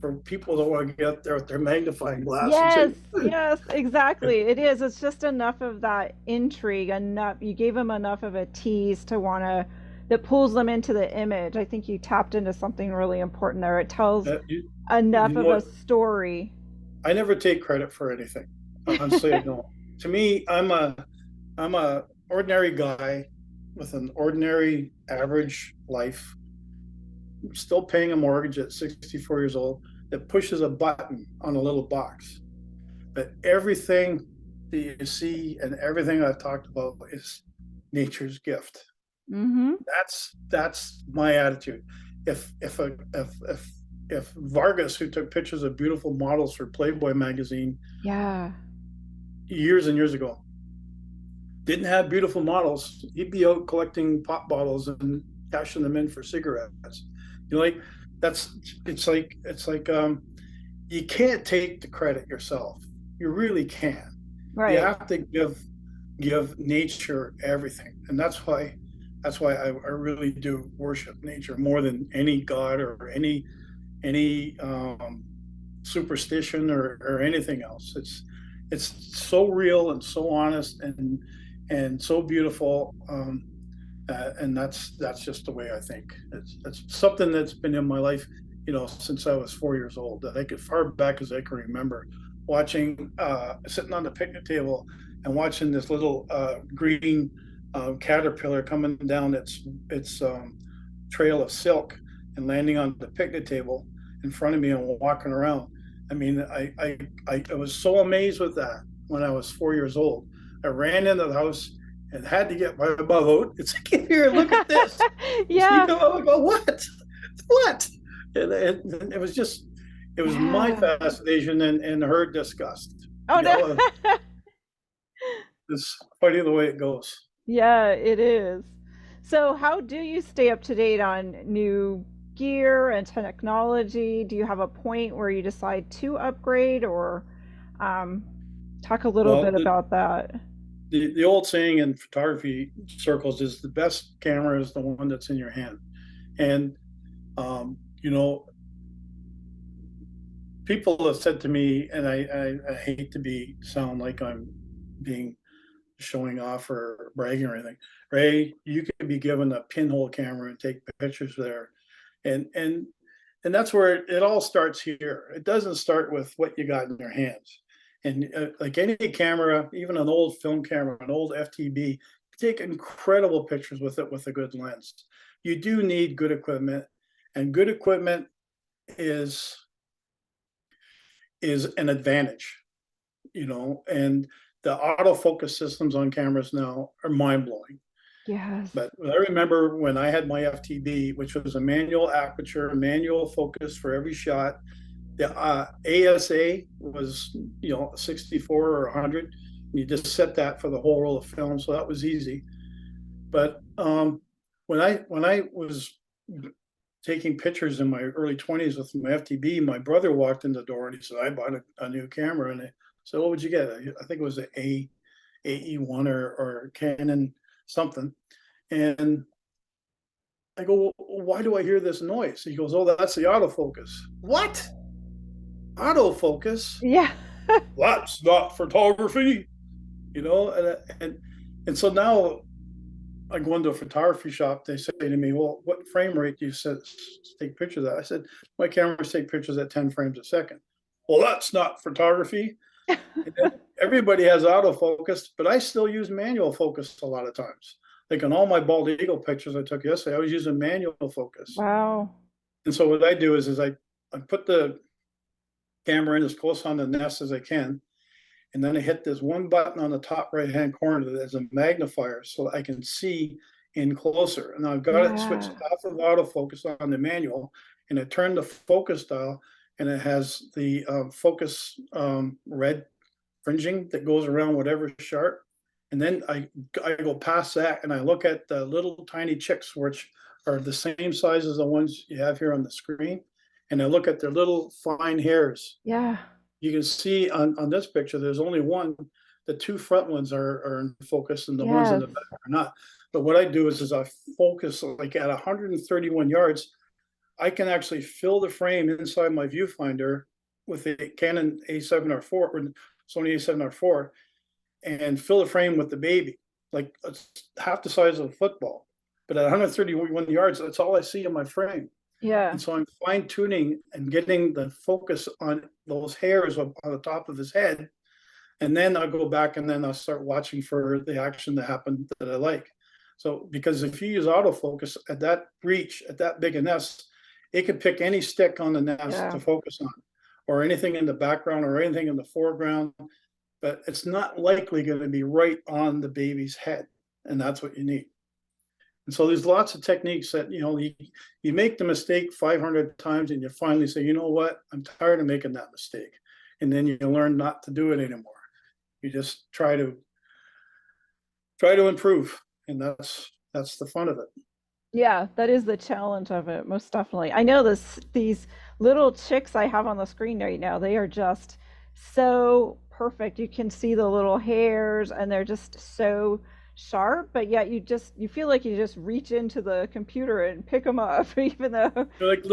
Speaker 2: for people that want to get up there with their magnifying glass and say,
Speaker 1: Yes, yes, exactly. It is. It's just enough of that intrigue, enough you gave them enough of a tease to want to that pulls them into the image. I think you tapped into something really important there. It tells
Speaker 2: you
Speaker 1: enough
Speaker 2: know
Speaker 1: of a
Speaker 2: what?
Speaker 1: story.
Speaker 2: I never take credit for anything. Honestly, I don't. To me, I'm a ordinary guy with an ordinary average life, still paying a mortgage at 64 years old, that pushes a button on a little box. But everything that you see and everything I've talked about is nature's gift.
Speaker 1: Mm-hmm.
Speaker 2: That's my attitude. If Vargas, who took pictures of beautiful models for Playboy magazine
Speaker 1: Yeah.
Speaker 2: years and years ago, didn't have beautiful models, he'd be out collecting pop bottles and cashing them in for cigarettes. Like that's it's like you can't take the credit yourself. You really can't. You
Speaker 1: Right.
Speaker 2: have to give nature everything, and that's why I really do worship nature more than any god or any superstition or anything else. It's so real and so honest and so beautiful. And that's just the way I think. It's something that's been in my life, since I was 4 years old. That I could far back as I can remember, watching, sitting on the picnic table and watching this little green caterpillar coming down its trail of silk, and landing on the picnic table in front of me and walking around. I mean, I was so amazed with that when I was 4 years old. I ran into the house and had to get my mother out. It's like, here, look at this. She
Speaker 1: Yeah.
Speaker 2: come out and go, what? What? And it was just, it was my
Speaker 1: Yeah.
Speaker 2: fascination and her disgust.
Speaker 1: Oh no.
Speaker 2: It's funny the way it goes.
Speaker 1: Yeah, it is. So, how do you stay up to date on new gear and technology? Do you have a point where you decide to upgrade, or um, talk a little
Speaker 2: Well,
Speaker 1: bit about that?
Speaker 2: the old saying in photography circles is the best camera is the one that's in your hand. And, you know, people have said to me, and I hate to sound like I'm being showing off or bragging or anything. Ray, you could be given a pinhole camera and take pictures there. And that's where it all starts here. It doesn't start with what you got in your hands. And like any camera, even an old film camera, an old FTB, take incredible pictures with it with a good lens. You do need good equipment, and good equipment is an advantage, and the autofocus systems on cameras now are mind blowing.
Speaker 1: Yes.
Speaker 2: But I remember when I had my FTB, which was a manual aperture, manual focus for every shot. The ASA was, 64 or 100. You just set that for the whole roll of film, so that was easy. But when I was taking pictures in my early 20s with my FTB, my brother walked in the door and he said, "I bought a new camera." And I said, "What would you get?" I think it was an AE1 or Canon something. And I go, "Well, why do I hear this noise?" He goes, "Oh, that's the autofocus." What? Autofocus?
Speaker 1: Yeah.
Speaker 2: That's not photography, and so now I go into a photography shop. They say to me, "Well, what frame rate do you take pictures at?" I said, "My cameras take pictures at 10 frames a second." "Well, that's not photography." And then everybody has autofocus, but I still use manual focus a lot of times. Like on all my bald eagle pictures I took yesterday, I was using manual focus.
Speaker 1: Wow.
Speaker 2: And so what I do is I put the camera in as close on the nest as I can, and then I hit this one button on the top right hand corner that is a magnifier so I can see in closer. And I've got it switched
Speaker 1: Yeah.
Speaker 2: off of autofocus on the manual, and I turn the focus dial, and it has the focus red fringing that goes around whatever sharp. And then I go past that and I look at the little tiny chicks, which are the same size as the ones you have here on the screen. And I look at their little fine hairs.
Speaker 1: Yeah.
Speaker 2: You can see on this picture, there's only one. The two front ones are in focus and the ones in
Speaker 1: Yes.
Speaker 2: the back are not. But what I do is I focus like at 131 yards, I can actually fill the frame inside my viewfinder with a Canon A7R4 or Sony A7R4 and fill the frame with the baby, like it's half the size of a football. But at 131 yards, that's all I see in my frame.
Speaker 1: Yeah.
Speaker 2: And so I'm fine tuning and getting the focus on those hairs on the top of his head. And then I'll go back and then I'll start watching for the action that happened that I like. So, because if you use autofocus at that reach, at that big a nest, it could pick any stick on the nest
Speaker 1: Yeah.
Speaker 2: to focus on, or anything in the background or anything in the foreground, but it's not likely going to be right on the baby's head. And that's what you need. And so there's lots of techniques that, you make the mistake 500 times and you finally say, you know what, I'm tired of making that mistake. And then you learn not to do it anymore. You just try to improve. And that's the fun of it.
Speaker 1: Yeah, that is the challenge of it, most definitely. I know these little chicks I have on the screen right now, they are just so perfect. You can see the little hairs and they're just so sharp, but yet you feel like you just reach into the computer and pick them up, even though
Speaker 2: They're like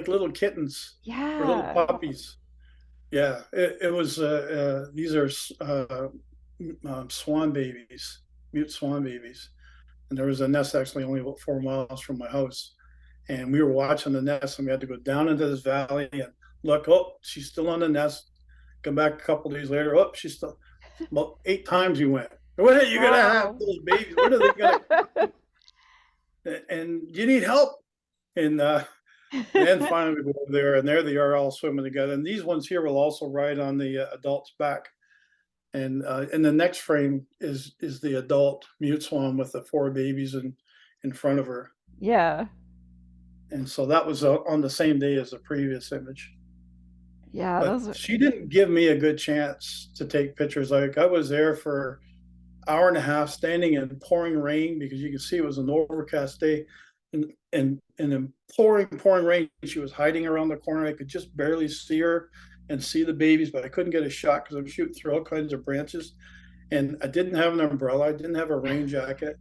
Speaker 2: little kittens or little
Speaker 1: yeah.
Speaker 2: puppies. Yeah, it was. These are swan babies, mute swan babies, and there was a nest actually only about 4 miles from my house, and we were watching the nest, and we had to go down into this valley and look. Oh, she's still on the nest. Come back a couple days later. Oh, she's still. About 8 times we went. When are you gonna have
Speaker 1: Wow.
Speaker 2: those babies? When are they gonna? And you need help. And Then finally we go over there, and there they are all swimming together. And these ones here will also ride on the adult's back. And in the next frame is the adult mute swan with the four babies in front of her.
Speaker 1: Yeah.
Speaker 2: And so that was on the same day as the previous image.
Speaker 1: Yeah,
Speaker 2: But
Speaker 1: those are,
Speaker 2: she didn't give me a good chance to take pictures. Like I was there for hour and a half standing in pouring rain because you could see it was an overcast day, and in pouring rain, she was hiding around the corner. I could just barely see her and see the babies, but I couldn't get a shot because I'm shooting through all kinds of branches. And I didn't have an umbrella. I didn't have a rain jacket.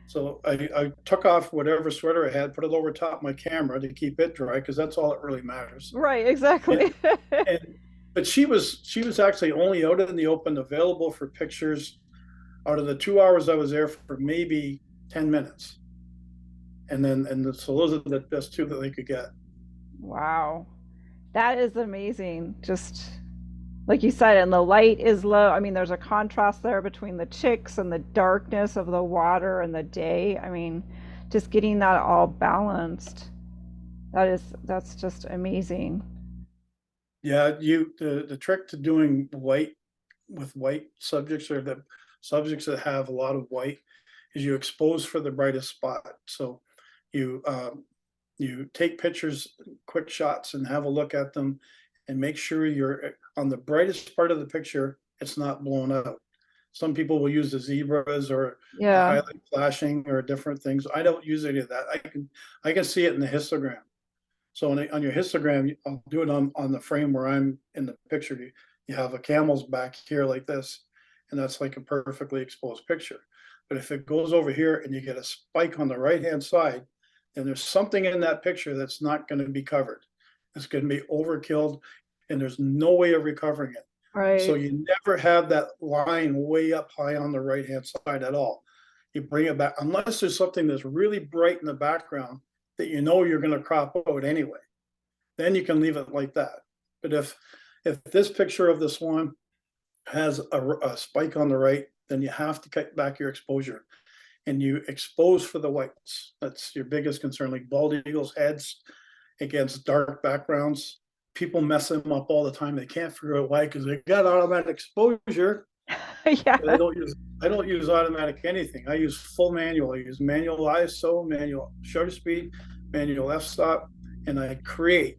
Speaker 2: So I took off whatever sweater I had, put it over top my camera to keep it dry because that's all that really matters.
Speaker 1: right,
Speaker 2: And
Speaker 1: exactly.
Speaker 2: and but she was actually only out in the open, available for pictures out of the 2 hours I was there for maybe 10 minutes. So those are the best two that they could get.
Speaker 1: Wow. That is amazing. Just like you said, and the light is low. I mean, there's a contrast there between the chicks and the darkness of the water and the day. I mean, just getting that all balanced. That's just amazing.
Speaker 2: Yeah, the trick to doing white with white subjects, or the subjects that have a lot of white, is you expose for the brightest spot. So you you take pictures, quick shots, and have a look at them, and make sure you're on the brightest part of the picture. It's not blown out. Some people will use the zebras or the
Speaker 1: Yeah.
Speaker 2: highlight flashing or different things. I don't use any of that. I can see it in the histogram. So on your histogram, I'll do it on the frame where I'm in the picture. You have a camel's back here like this, and that's like a perfectly exposed picture. But if it goes over here and you get a spike on the right-hand side, then there's something in that picture that's not going to be covered. It's going to be overkilled, and there's no way of recovering it. So
Speaker 1: Right.
Speaker 2: you never have that line way up high on the right-hand side at all. You bring it back, unless there's something that's really bright in the background that you know you're going to crop out anyway. Then you can leave it like that. But if this picture of the swan has a spike on the right, then you have to cut back your exposure, and you expose for the whites. That's your biggest concern. Like bald eagles' heads against dark backgrounds, people mess them up all the time. They can't figure out why, because they got automatic exposure. But
Speaker 1: Yeah.
Speaker 2: I don't use automatic anything. I use full manual. I use manual ISO, manual shutter speed, manual f-stop, and I create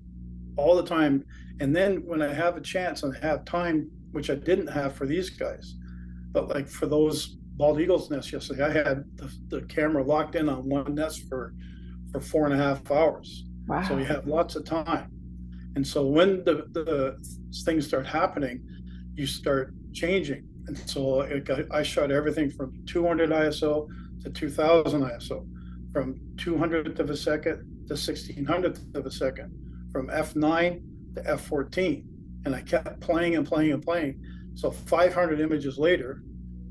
Speaker 2: all the time. And then when I have a chance and have time, which I didn't have for these guys, but like for those bald eagles nests yesterday, I had the camera locked in on one nest for 4.5 hours. So you
Speaker 1: Wow.
Speaker 2: have lots of time. And so when the things start happening, you start changing. And so I shot everything from 200 ISO to 2000 ISO, from 200th of a second to 1600th of a second, from F9 to F14. And I kept playing and playing and playing. So 500 images later,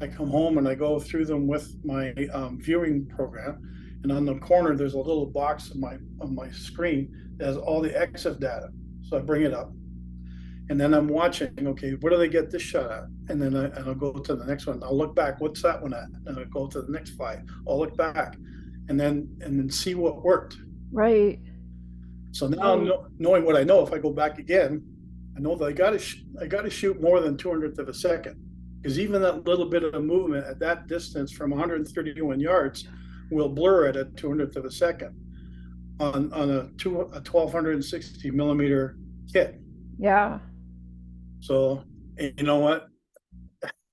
Speaker 2: I come home and I go through them with my viewing program. And on the corner, there's a little box on my screen that has all the EXIF data. So I bring it up, and then I'm watching. Okay, where do they get this shot at? And then I'll go to the next one. I'll look back. What's that one at? And I'll go to the next 5. I'll look back, and then see what worked.
Speaker 1: Right.
Speaker 2: So now,
Speaker 1: Right.
Speaker 2: knowing what I know, if I go back again, I know that I got to shoot more than 200th of a second, because even that little bit of movement at that distance from 131 yards will blur it at 200th of a second on a 1260 millimeter kit.
Speaker 1: Yeah.
Speaker 2: So you know what?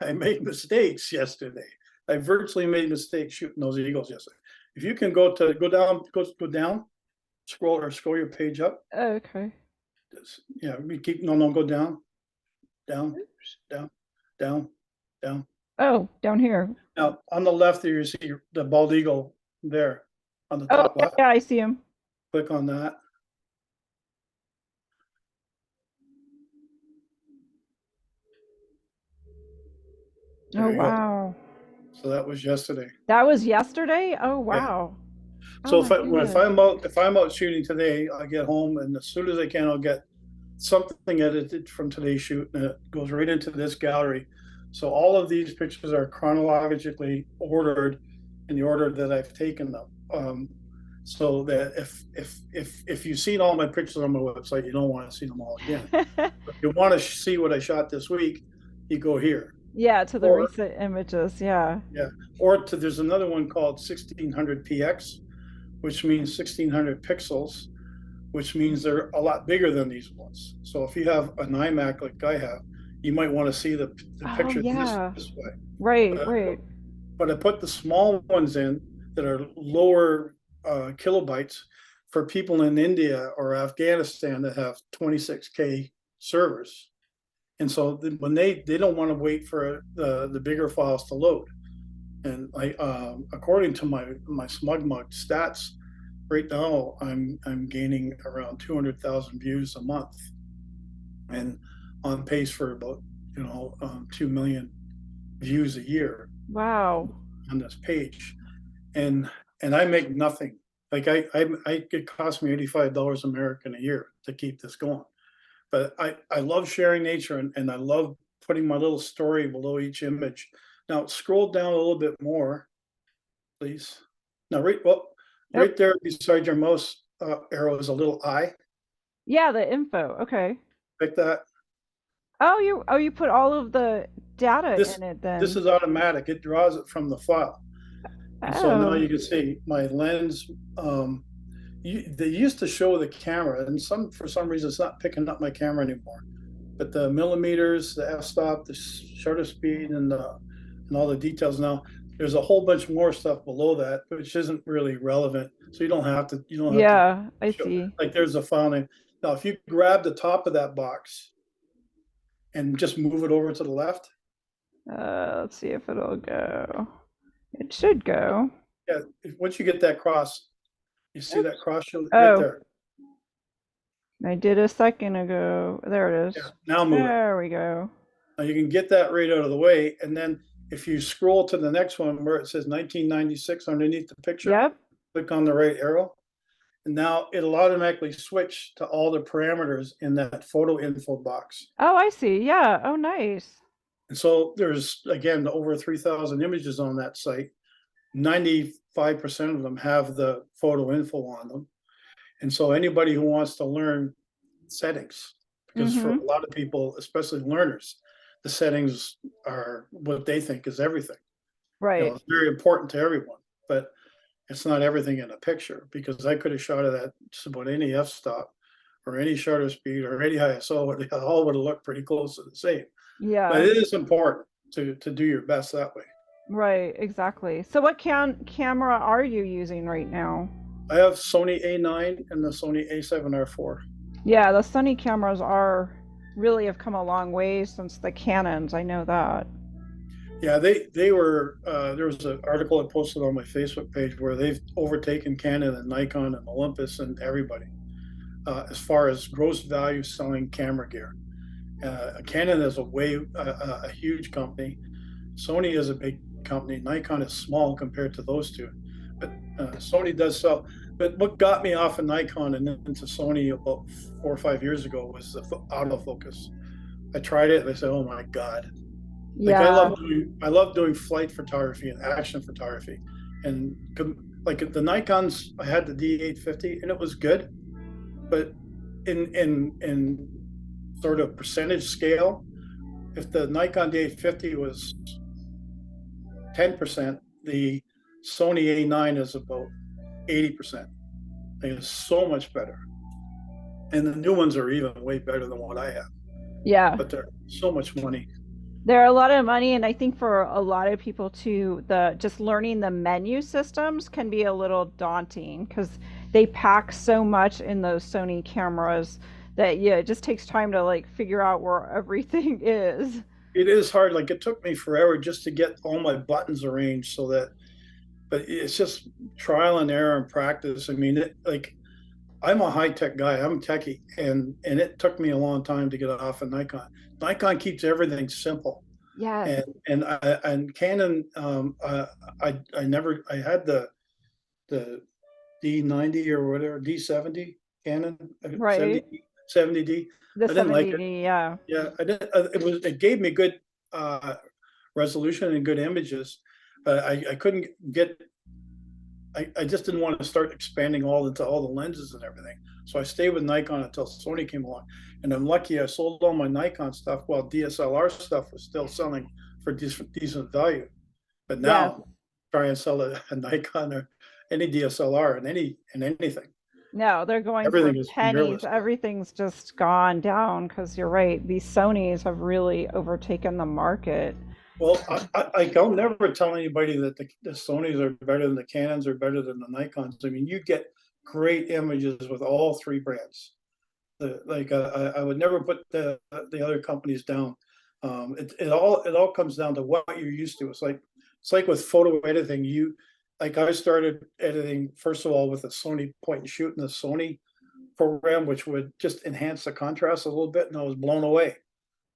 Speaker 2: I made mistakes yesterday. I virtually made mistakes shooting those eagles yesterday. If you can go down, scroll your page up.
Speaker 1: Okay.
Speaker 2: Yeah, we keep no, go down, down, down, down, down.
Speaker 1: Oh, down here.
Speaker 2: Now on the left there you see the bald eagle there on the
Speaker 1: Oh,
Speaker 2: top
Speaker 1: yeah,
Speaker 2: left.
Speaker 1: yeah, I see him.
Speaker 2: Click on that.
Speaker 1: Oh,
Speaker 2: There you go.
Speaker 1: wow.
Speaker 2: So that was yesterday.
Speaker 1: That was yesterday? Oh,
Speaker 2: Yeah.
Speaker 1: wow. Oh
Speaker 2: So
Speaker 1: my goodness.
Speaker 2: if I'm out shooting today, I get home, and as soon as I can, I'll get something edited from today's shoot, and it goes right into this gallery. So all of these pictures are chronologically ordered in the order that I've taken them. so that if you've seen all my pictures on my website, you don't want to see them all again. If you want to see what I shot this week, you go here.
Speaker 1: Yeah, to the
Speaker 2: Or
Speaker 1: recent images. Yeah.
Speaker 2: yeah, or to there's another one called 1600 px, which means 1600 pixels, which means they're a lot bigger than these ones. So if you have an iMac like I have, you might want to see the
Speaker 1: Oh,
Speaker 2: picture
Speaker 1: yeah.
Speaker 2: this way.
Speaker 1: Right,
Speaker 2: But
Speaker 1: right.
Speaker 2: I put the small ones in that are lower kilobytes for people in India or Afghanistan that have 26K servers. And so when they don't want to wait for the bigger files to load. And according to my SmugMug stats, right now I'm gaining around 200,000 views a month, and on pace for about 2 million views a year
Speaker 1: Wow.
Speaker 2: on this page. And I make nothing. Like it costs me $85 American a year to keep this going. But I love sharing nature, and I love putting my little story below each image. Now scroll down a little bit more, please. Now
Speaker 1: Nope.
Speaker 2: right there beside your mouse arrow is a little eye.
Speaker 1: Yeah, the info. Okay.
Speaker 2: Like that.
Speaker 1: Oh, you put all of the data
Speaker 2: This
Speaker 1: in it
Speaker 2: this
Speaker 1: then.
Speaker 2: is automatic. It draws it from the file. And so now
Speaker 1: Oh.
Speaker 2: you can see my lens. They used to show the camera, and for some reason it's not picking up my camera anymore. But the millimeters, the f-stop, the shutter speed, and all the details now. There's a whole bunch more stuff below that, which isn't really relevant. So you don't have to
Speaker 1: Yeah, I
Speaker 2: show,
Speaker 1: see.
Speaker 2: like there's a file name. Now, if you grab the top of that box and just move it over to the left,
Speaker 1: Let's see if it'll go. It should go.
Speaker 2: yeah, once you get that cross, you see that
Speaker 1: Oops.
Speaker 2: cross right
Speaker 1: Oh,
Speaker 2: there.
Speaker 1: I did a second ago. There it
Speaker 2: Yeah,
Speaker 1: is.
Speaker 2: now move it.
Speaker 1: There we go.
Speaker 2: Now you can get that right out of the way, and then if you scroll to the next one where it says 1996 underneath the picture,
Speaker 1: Yep.
Speaker 2: click on the right arrow, and now it'll automatically switch to all the parameters in that photo info box.
Speaker 1: Oh, I see. Yeah. Oh, nice.
Speaker 2: And so there's, again, over 3,000 images on that site. 95% of them have the photo info on them. And so anybody who wants to learn settings, because for
Speaker 1: Mm-hmm.
Speaker 2: a lot of people, especially learners, the settings are what they think is everything.
Speaker 1: Right.
Speaker 2: It's very important to everyone, but it's not everything in a picture, because I could have shot it at just about any f-stop or any shutter speed or any ISO, it all would have looked pretty close to the same. But
Speaker 1: Yeah.
Speaker 2: it is important to do your best that way.
Speaker 1: Right. Exactly. So, what camera are you using right now?
Speaker 2: I have Sony A9 and the Sony A7R4.
Speaker 1: Yeah, the Sony cameras are really have come a long way since the Canons. I know that.
Speaker 2: Yeah, they were. There was an article I posted on my Facebook page where they've overtaken Canon and Nikon and Olympus and everybody as far as gross value selling camera gear. Canon is a huge company. Sony is a big company. Nikon is small compared to those two, but Sony does sell. But what got me off of Nikon and into Sony about 4 or 5 years ago was the autofocus. I tried it and I said, "Oh my God!" Like
Speaker 1: Yeah.
Speaker 2: I love doing flight photography and action photography, and like the Nikons, I had the D850 and it was good, but in sort of percentage scale, if the Nikon D850 was 10%, the Sony A9 is about 80%. It's so much better, and the new ones are even way better than what I have,
Speaker 1: Yeah.
Speaker 2: but they're so much money.
Speaker 1: They're a lot of money, and I think for a lot of people too, the just learning the menu systems can be a little daunting because they pack so much in those Sony cameras that yeah, it just takes time to like figure out where everything is.
Speaker 2: It is hard. Like it took me forever just to get all my buttons arranged so that, but it's just trial and error and practice. I mean, like I'm a high tech guy. I'm techie, and it took me a long time to get off of Nikon. Nikon keeps everything simple,
Speaker 1: Yes.
Speaker 2: and Canon. I never. I had the D90 or whatever, D70 Canon,
Speaker 1: Right.
Speaker 2: 70D.
Speaker 1: The
Speaker 2: I didn't like it.
Speaker 1: 70D, yeah.
Speaker 2: Yeah, I didn't. It gave me good uh, resolution and good images, but I couldn't get I just didn't want to start expanding all into all the lenses and everything. So I stayed with Nikon until Sony came along. And I'm lucky I sold all my Nikon stuff while DSLR stuff was still selling for decent value. But
Speaker 1: Yes.
Speaker 2: now try and sell a Nikon or any DSLR and anything.
Speaker 1: No, they're going for
Speaker 2: Everything is
Speaker 1: pennies.
Speaker 2: mirrorless.
Speaker 1: Everything's just gone down because you're right. These Sonys have really overtaken the market.
Speaker 2: Well, I'll never tell anybody that the Sonys are better than the Canons or better than the Nikons. I mean, you get great images with all three brands. I would never put the other companies down. It all comes down to what you're used to. It's like with photo editing. I started editing first of all with a Sony point and shoot in the Sony program, which would just enhance the contrast a little bit, and I was blown away.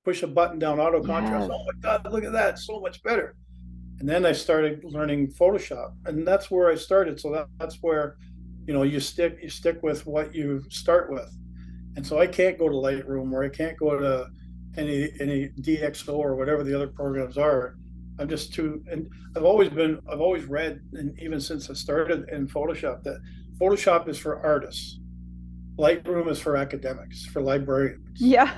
Speaker 2: Push a button down, auto contrast.
Speaker 1: Yes.
Speaker 2: Oh my God, look at that, so much better. And then I started learning Photoshop, and that's where I started. So that's where, you stick with what you start with. And so I can't go to Lightroom, or I can't go to any DxO or whatever the other programs are. I'm just too, and I've always read, and even since I started in Photoshop, that Photoshop is for artists. Lightroom is for academics, for librarians.
Speaker 1: Yeah.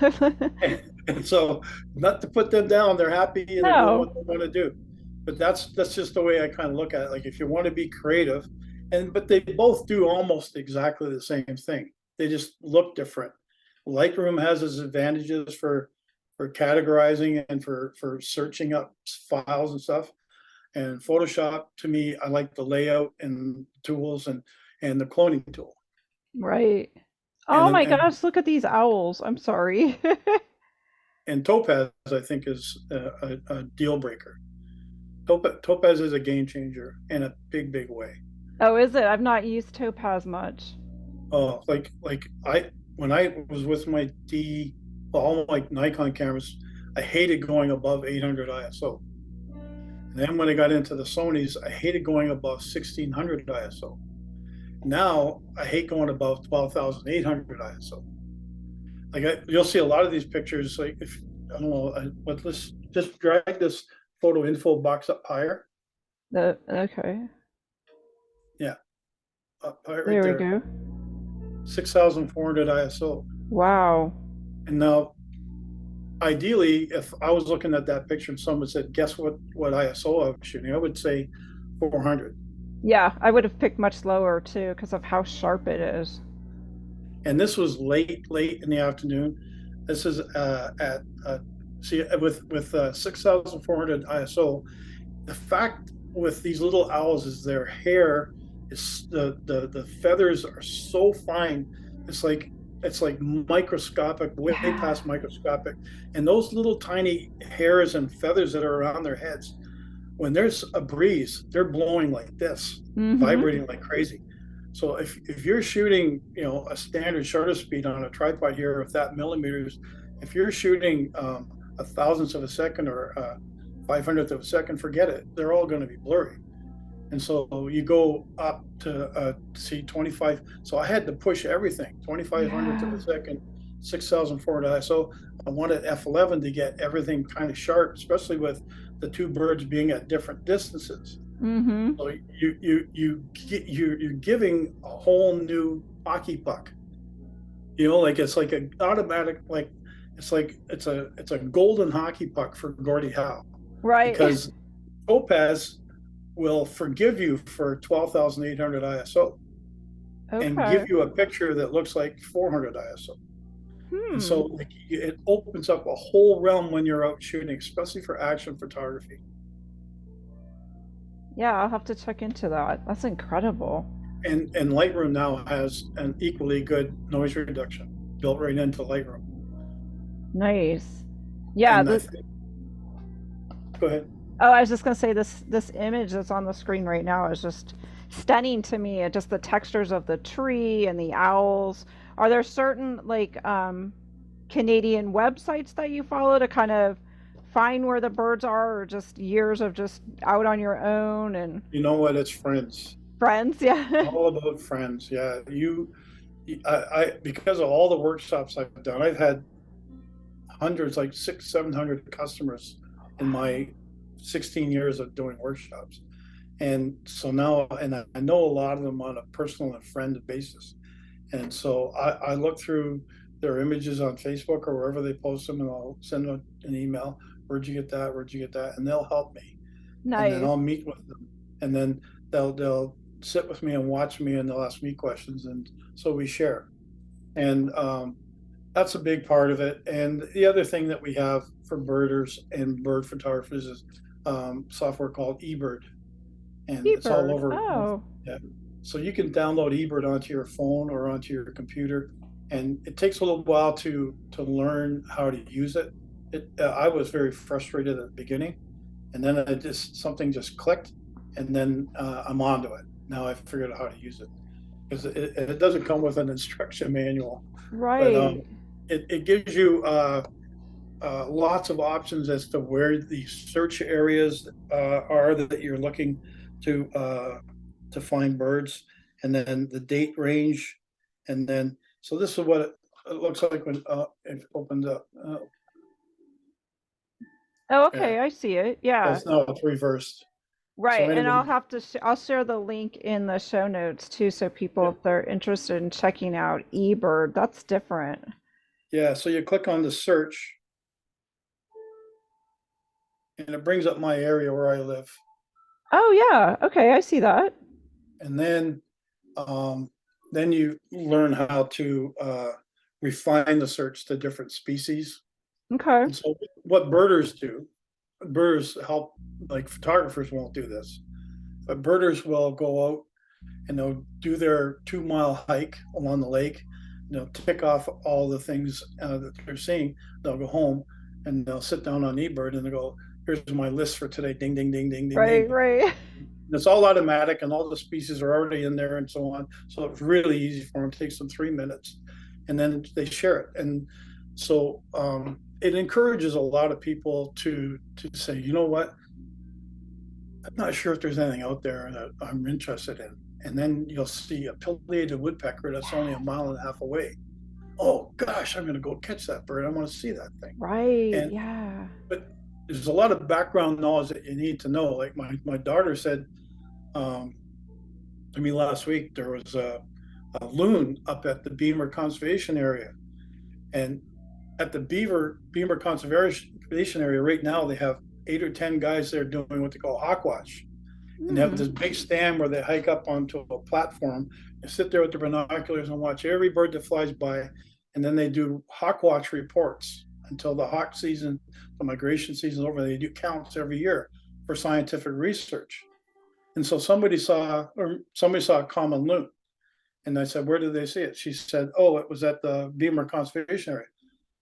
Speaker 2: And so, not to put them down, they're happy and they're doing what
Speaker 1: No.
Speaker 2: they want to do. But that's just the way I kind of look at it. Like, if you want to be creative, but they both do almost exactly the same thing. They just look different. Lightroom has its advantages for categorizing and for searching up files and stuff. And Photoshop, to me, I like the layout and tools and the cloning tool.
Speaker 1: Right.
Speaker 2: And
Speaker 1: Oh
Speaker 2: then
Speaker 1: my gosh, look at these owls. I'm sorry.
Speaker 2: and Topaz, I think, is a deal breaker. Topaz is a game changer in a big way.
Speaker 1: Oh, is it? I've not used Topaz much.
Speaker 2: Like I when I was with my all my Nikon cameras, I hated going above 800 ISO. And then when I got into the Sonys, I hated going above 1600 ISO. Now I hate going above 12,800 ISO. You'll see a lot of these pictures. Like, if I don't know, but let's just drag this photo info box up higher.
Speaker 1: Okay.
Speaker 2: Yeah, up higher right
Speaker 1: There we
Speaker 2: there.
Speaker 1: go.
Speaker 2: 6,400 ISO.
Speaker 1: Wow.
Speaker 2: And now, ideally, if I was looking at that picture and someone said, "Guess what ISO I was shooting?" I would say 400.
Speaker 1: Yeah, I would have picked much lower too because of how sharp it is.
Speaker 2: And this was late in the afternoon. This is at see, with 6,400 ISO. The fact with these little owls is their hair is the feathers are so fine. It's like microscopic, way
Speaker 1: Yeah.
Speaker 2: past microscopic. And those little tiny hairs and feathers that are around their heads, when there's a breeze, they're blowing like this,
Speaker 1: Mm-hmm.
Speaker 2: vibrating like crazy. So if you're shooting, a standard shutter speed on a tripod here of that millimeters, if you're shooting a thousandth of a second or 500th of a second, forget it. They're all going to be blurry. And so you go up to see 25. So I had to push everything 2500th of
Speaker 1: Yeah.
Speaker 2: a second, 6,400 ISO. I wanted F11 to get everything kind of sharp, especially with the two birds being at different distances.
Speaker 1: Mm-hmm.
Speaker 2: So you're giving a whole new hockey puck. Like, it's like an automatic, like it's a golden hockey puck for Gordie Howe,
Speaker 1: Right.
Speaker 2: because Topaz will forgive you for 12,800 ISO and
Speaker 1: Okay.
Speaker 2: give you a picture that looks like 400 ISO. And so,
Speaker 1: Hmm.
Speaker 2: like, it opens up a whole realm when you're out shooting, especially for action photography.
Speaker 1: Yeah, I'll have to check into that. That's incredible.
Speaker 2: And Lightroom now has an equally good noise reduction built right into Lightroom.
Speaker 1: Nice. Yeah,
Speaker 2: And I think, go ahead.
Speaker 1: oh, I was just gonna say this image that's on the screen right now is just stunning to me. Just the textures of the tree and the owls. Are there certain like Canadian websites that you follow to kind of find where the birds are, or just years of just out on your own and
Speaker 2: You know what? It's friends.
Speaker 1: friends? Yeah.
Speaker 2: All about friends. Yeah. Because of all the workshops I've done, I've had hundreds, like 600, 700 customers in my 16 years of doing workshops. And so now, and I know a lot of them on a personal and friend basis. And so I look through their images on Facebook or wherever they post them, and I'll send them an email. Where'd you get that? Where'd you get that? And they'll help me. And then
Speaker 1: Nice.
Speaker 2: I'll meet with them. And then they'll sit with me and watch me, and they'll ask me questions. And so we share. And that's a big part of it. And the other thing that we have for birders and bird photographers is software called eBird, and it's all
Speaker 1: eBird.
Speaker 2: over.
Speaker 1: Oh,
Speaker 2: Yeah. So you can download eBird onto your phone or onto your computer, and it takes a little while to learn how to use it. I was very frustrated at the beginning, and then I just something just clicked, and then I'm onto it. Now I figured out how to use it because it doesn't come with an instruction manual, but
Speaker 1: right.
Speaker 2: it gives you lots of options as to where the search areas are that you're looking to find birds, and then the date range, and then so this is what it looks like when it opens up.
Speaker 1: Oh,
Speaker 2: Yeah,
Speaker 1: okay, I see it.
Speaker 2: so
Speaker 1: Yeah.
Speaker 2: it's now it's reversed. So
Speaker 1: Right, and
Speaker 2: anyway,
Speaker 1: I'll have to I'll share the link in the show notes too, so people,
Speaker 2: yeah,
Speaker 1: if they're interested in checking out eBird, that's different.
Speaker 2: yeah. So you click on the search, and it brings up my area where I live,
Speaker 1: Oh yeah, okay, I see that.
Speaker 2: and um, then you learn how to refine the search to different species.
Speaker 1: Okay.
Speaker 2: And so what birders do, birders help, like photographers won't do this, but birders will go out and they'll do their 2 mile hike along the lake. They'll tick off all the things that they're seeing. They'll go home and they'll sit down on eBird and they go, here's my list for today. Ding, ding, ding, ding, ding,
Speaker 1: Right,
Speaker 2: ding.
Speaker 1: right.
Speaker 2: It's all automatic and all the species are already in there and so on. So it's really easy for them. It takes them 3 minutes and then they share it. And so it encourages a lot of people to say, you know what, I'm not sure if there's anything out there that I'm interested in. And then you'll see a pileated woodpecker that's only a mile and a half away. Oh gosh, I'm going to go catch that bird. I want to see that thing.
Speaker 1: Right,
Speaker 2: And
Speaker 1: yeah.
Speaker 2: but there's a lot of background knowledge that you need to know. Like my daughter said um, to me last week, there was a loon up at the Beamer Conservation Area, and at the Beamer Conservation Area right now, they have 8 or 10 guys there doing what they call hawk watch, and they have
Speaker 1: Hmm.
Speaker 2: this big stand where they hike up onto a platform and sit there with the binoculars and watch every bird that flies by, and then they do hawk watch reports until the hawk season, the migration season is over. They do counts every year for scientific research. And so somebody saw a common loon, and I said, "Where did they see it?" She said, "Oh, it was at the Beamer Conservation Area."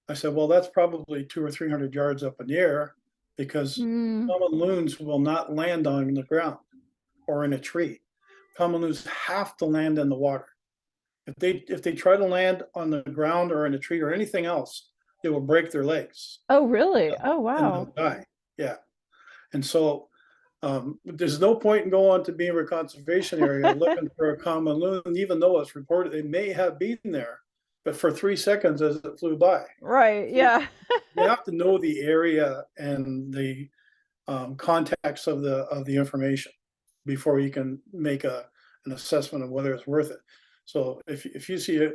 Speaker 2: I said, "Well, that's probably 200 or 300 yards up in the air, because
Speaker 1: Mm.
Speaker 2: common loons will not land on the ground or in a tree. Common loons have to land in the water. If they try to land on the ground or in a tree or anything else, they will break their legs
Speaker 1: Oh, really?
Speaker 2: uh,
Speaker 1: Oh,
Speaker 2: and
Speaker 1: wow.
Speaker 2: they'll die. Yeah, and so there's no point in going to Beaver Conservation Area looking for a common loon, even though it's reported they may have been there, but for 3 seconds as it flew by.
Speaker 1: Right,
Speaker 2: So
Speaker 1: yeah.
Speaker 2: you have to know the area and the context of the information before you can make an assessment of whether it's worth it. So if you see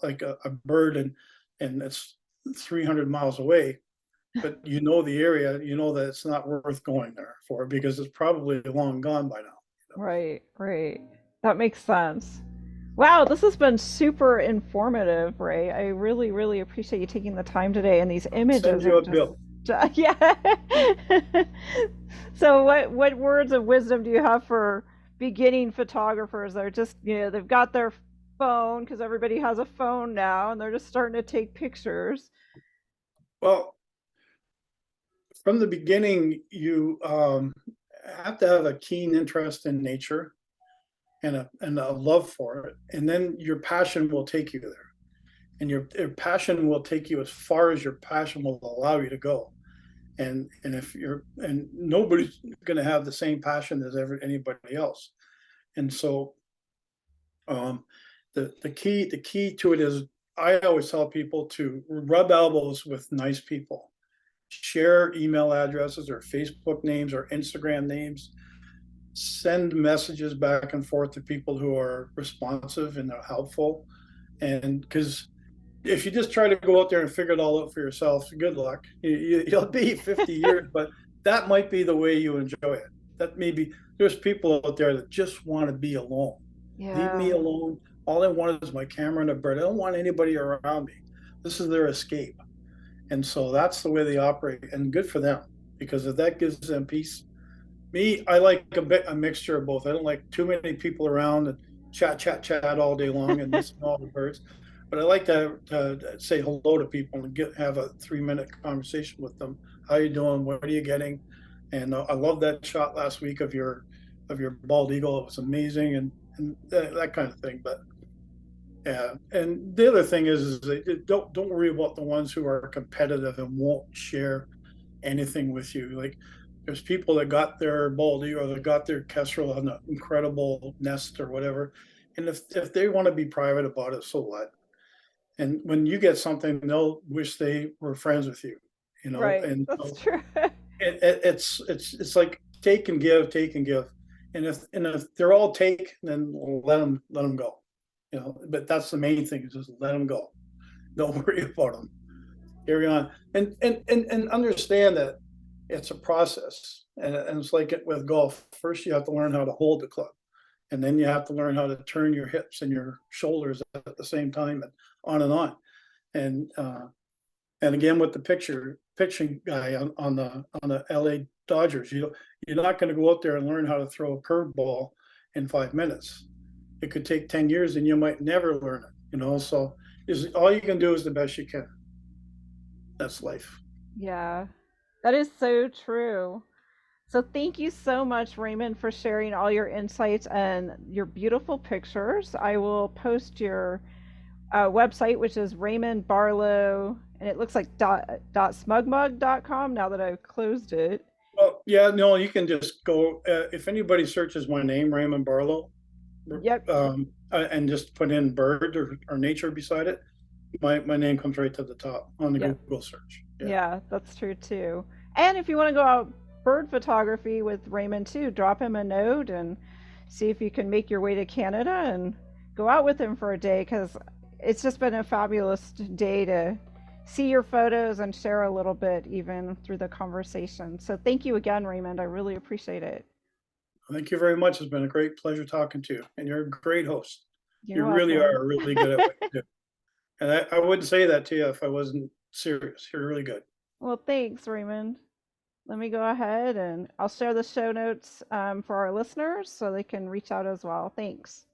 Speaker 2: like a bird and it's 300 miles away, but you know the area, you know that it's not worth going there for because it's probably long gone by now.
Speaker 1: Right, right. That makes sense. Wow, this has been super informative, Ray. I really, really appreciate you taking the time today, and these
Speaker 2: Send
Speaker 1: images
Speaker 2: you
Speaker 1: are
Speaker 2: a
Speaker 1: just,
Speaker 2: bill.
Speaker 1: yeah. So what words of wisdom do you have for beginning photographers that are just, they've got their phone because everybody has a phone now and they're just starting to take pictures.
Speaker 2: Well, from the beginning, you have to have a keen interest in nature and a love for it, and then your passion will take you there, and your passion will take you as far as your passion will allow you to go. And if you're and nobody's going to have the same passion as anybody else, and so um, the key to it is I always tell people to rub elbows with nice people, share email addresses or Facebook names or Instagram names, send messages back and forth to people who are responsive and are helpful. And because if you just try to go out there and figure it all out for yourself, good luck. You'll be 50 years, but that might be the way you enjoy it. That maybe there's people out there that just want to be alone. Leave me
Speaker 1: Yeah.
Speaker 2: alone. All I want is my camera and a bird. I don't want anybody around me. This is their escape. And so that's the way they operate. And good for them, because if that gives them peace, me, I like a mixture of both. I don't like too many people around and chat all day long and listen to all the birds. But I like to say hello to people and have a 3 minute conversation with them. How you doing? What are you getting? And I love that shot last week of your bald eagle. It was amazing, and that kind of thing. But yeah, and the other thing is that don't worry about the ones who are competitive and won't share anything with you. Like there's people that got their baldy or they got their kestrel on an incredible nest or whatever. And if they want to be private about it, so what? And when you get something, they'll wish they were friends with you, you know.
Speaker 1: Right.
Speaker 2: And
Speaker 1: That's
Speaker 2: so
Speaker 1: true.
Speaker 2: it's like take and give, take and give. And if they're all take, then let them go, you know. But that's the main thing is just let them go. Don't worry about them. Carry on, and understand that it's a process, and it's like it with golf. First, you have to learn how to hold the club, and then you have to learn how to turn your hips and your shoulders at the same time, and on and on. And again with the pitching guy on the LA Dodgers, you're not going to go out there and learn how to throw a curveball in 5 minutes. It could take 10 years, and you might never learn it. You know, so is all you can do is the best you can. That's life.
Speaker 1: Yeah. That is so true. So thank you so much, Raymond, for sharing all your insights and your beautiful pictures. I will post your website, which is Raymond Barlow, and it looks like .smugmug.com now that I've closed it.
Speaker 2: Well, yeah, no, you can just go. If anybody searches my name, Raymond Barlow,
Speaker 1: Yep.
Speaker 2: and just put in bird or nature beside it, my name comes right to the top on the
Speaker 1: Yep.
Speaker 2: Google search. Yeah.
Speaker 1: Yeah, that's true too. And if you want to go out bird photography with Raymond too, drop him a note and see if you can make your way to Canada and go out with him for a day because it's just been a fabulous day to see your photos and share a little bit even through the conversation. So thank you again, Raymond. I really appreciate it.
Speaker 2: Thank you very much. It's been a great pleasure talking to you, and you're a great host.
Speaker 1: You're
Speaker 2: You really
Speaker 1: welcome.
Speaker 2: are really good at what you do. And I wouldn't say that to you if I wasn't serious. You're really good.
Speaker 1: Well, thanks, Raymond. Let me go ahead and I'll share the show notes for our listeners so they can reach out as well. Thanks.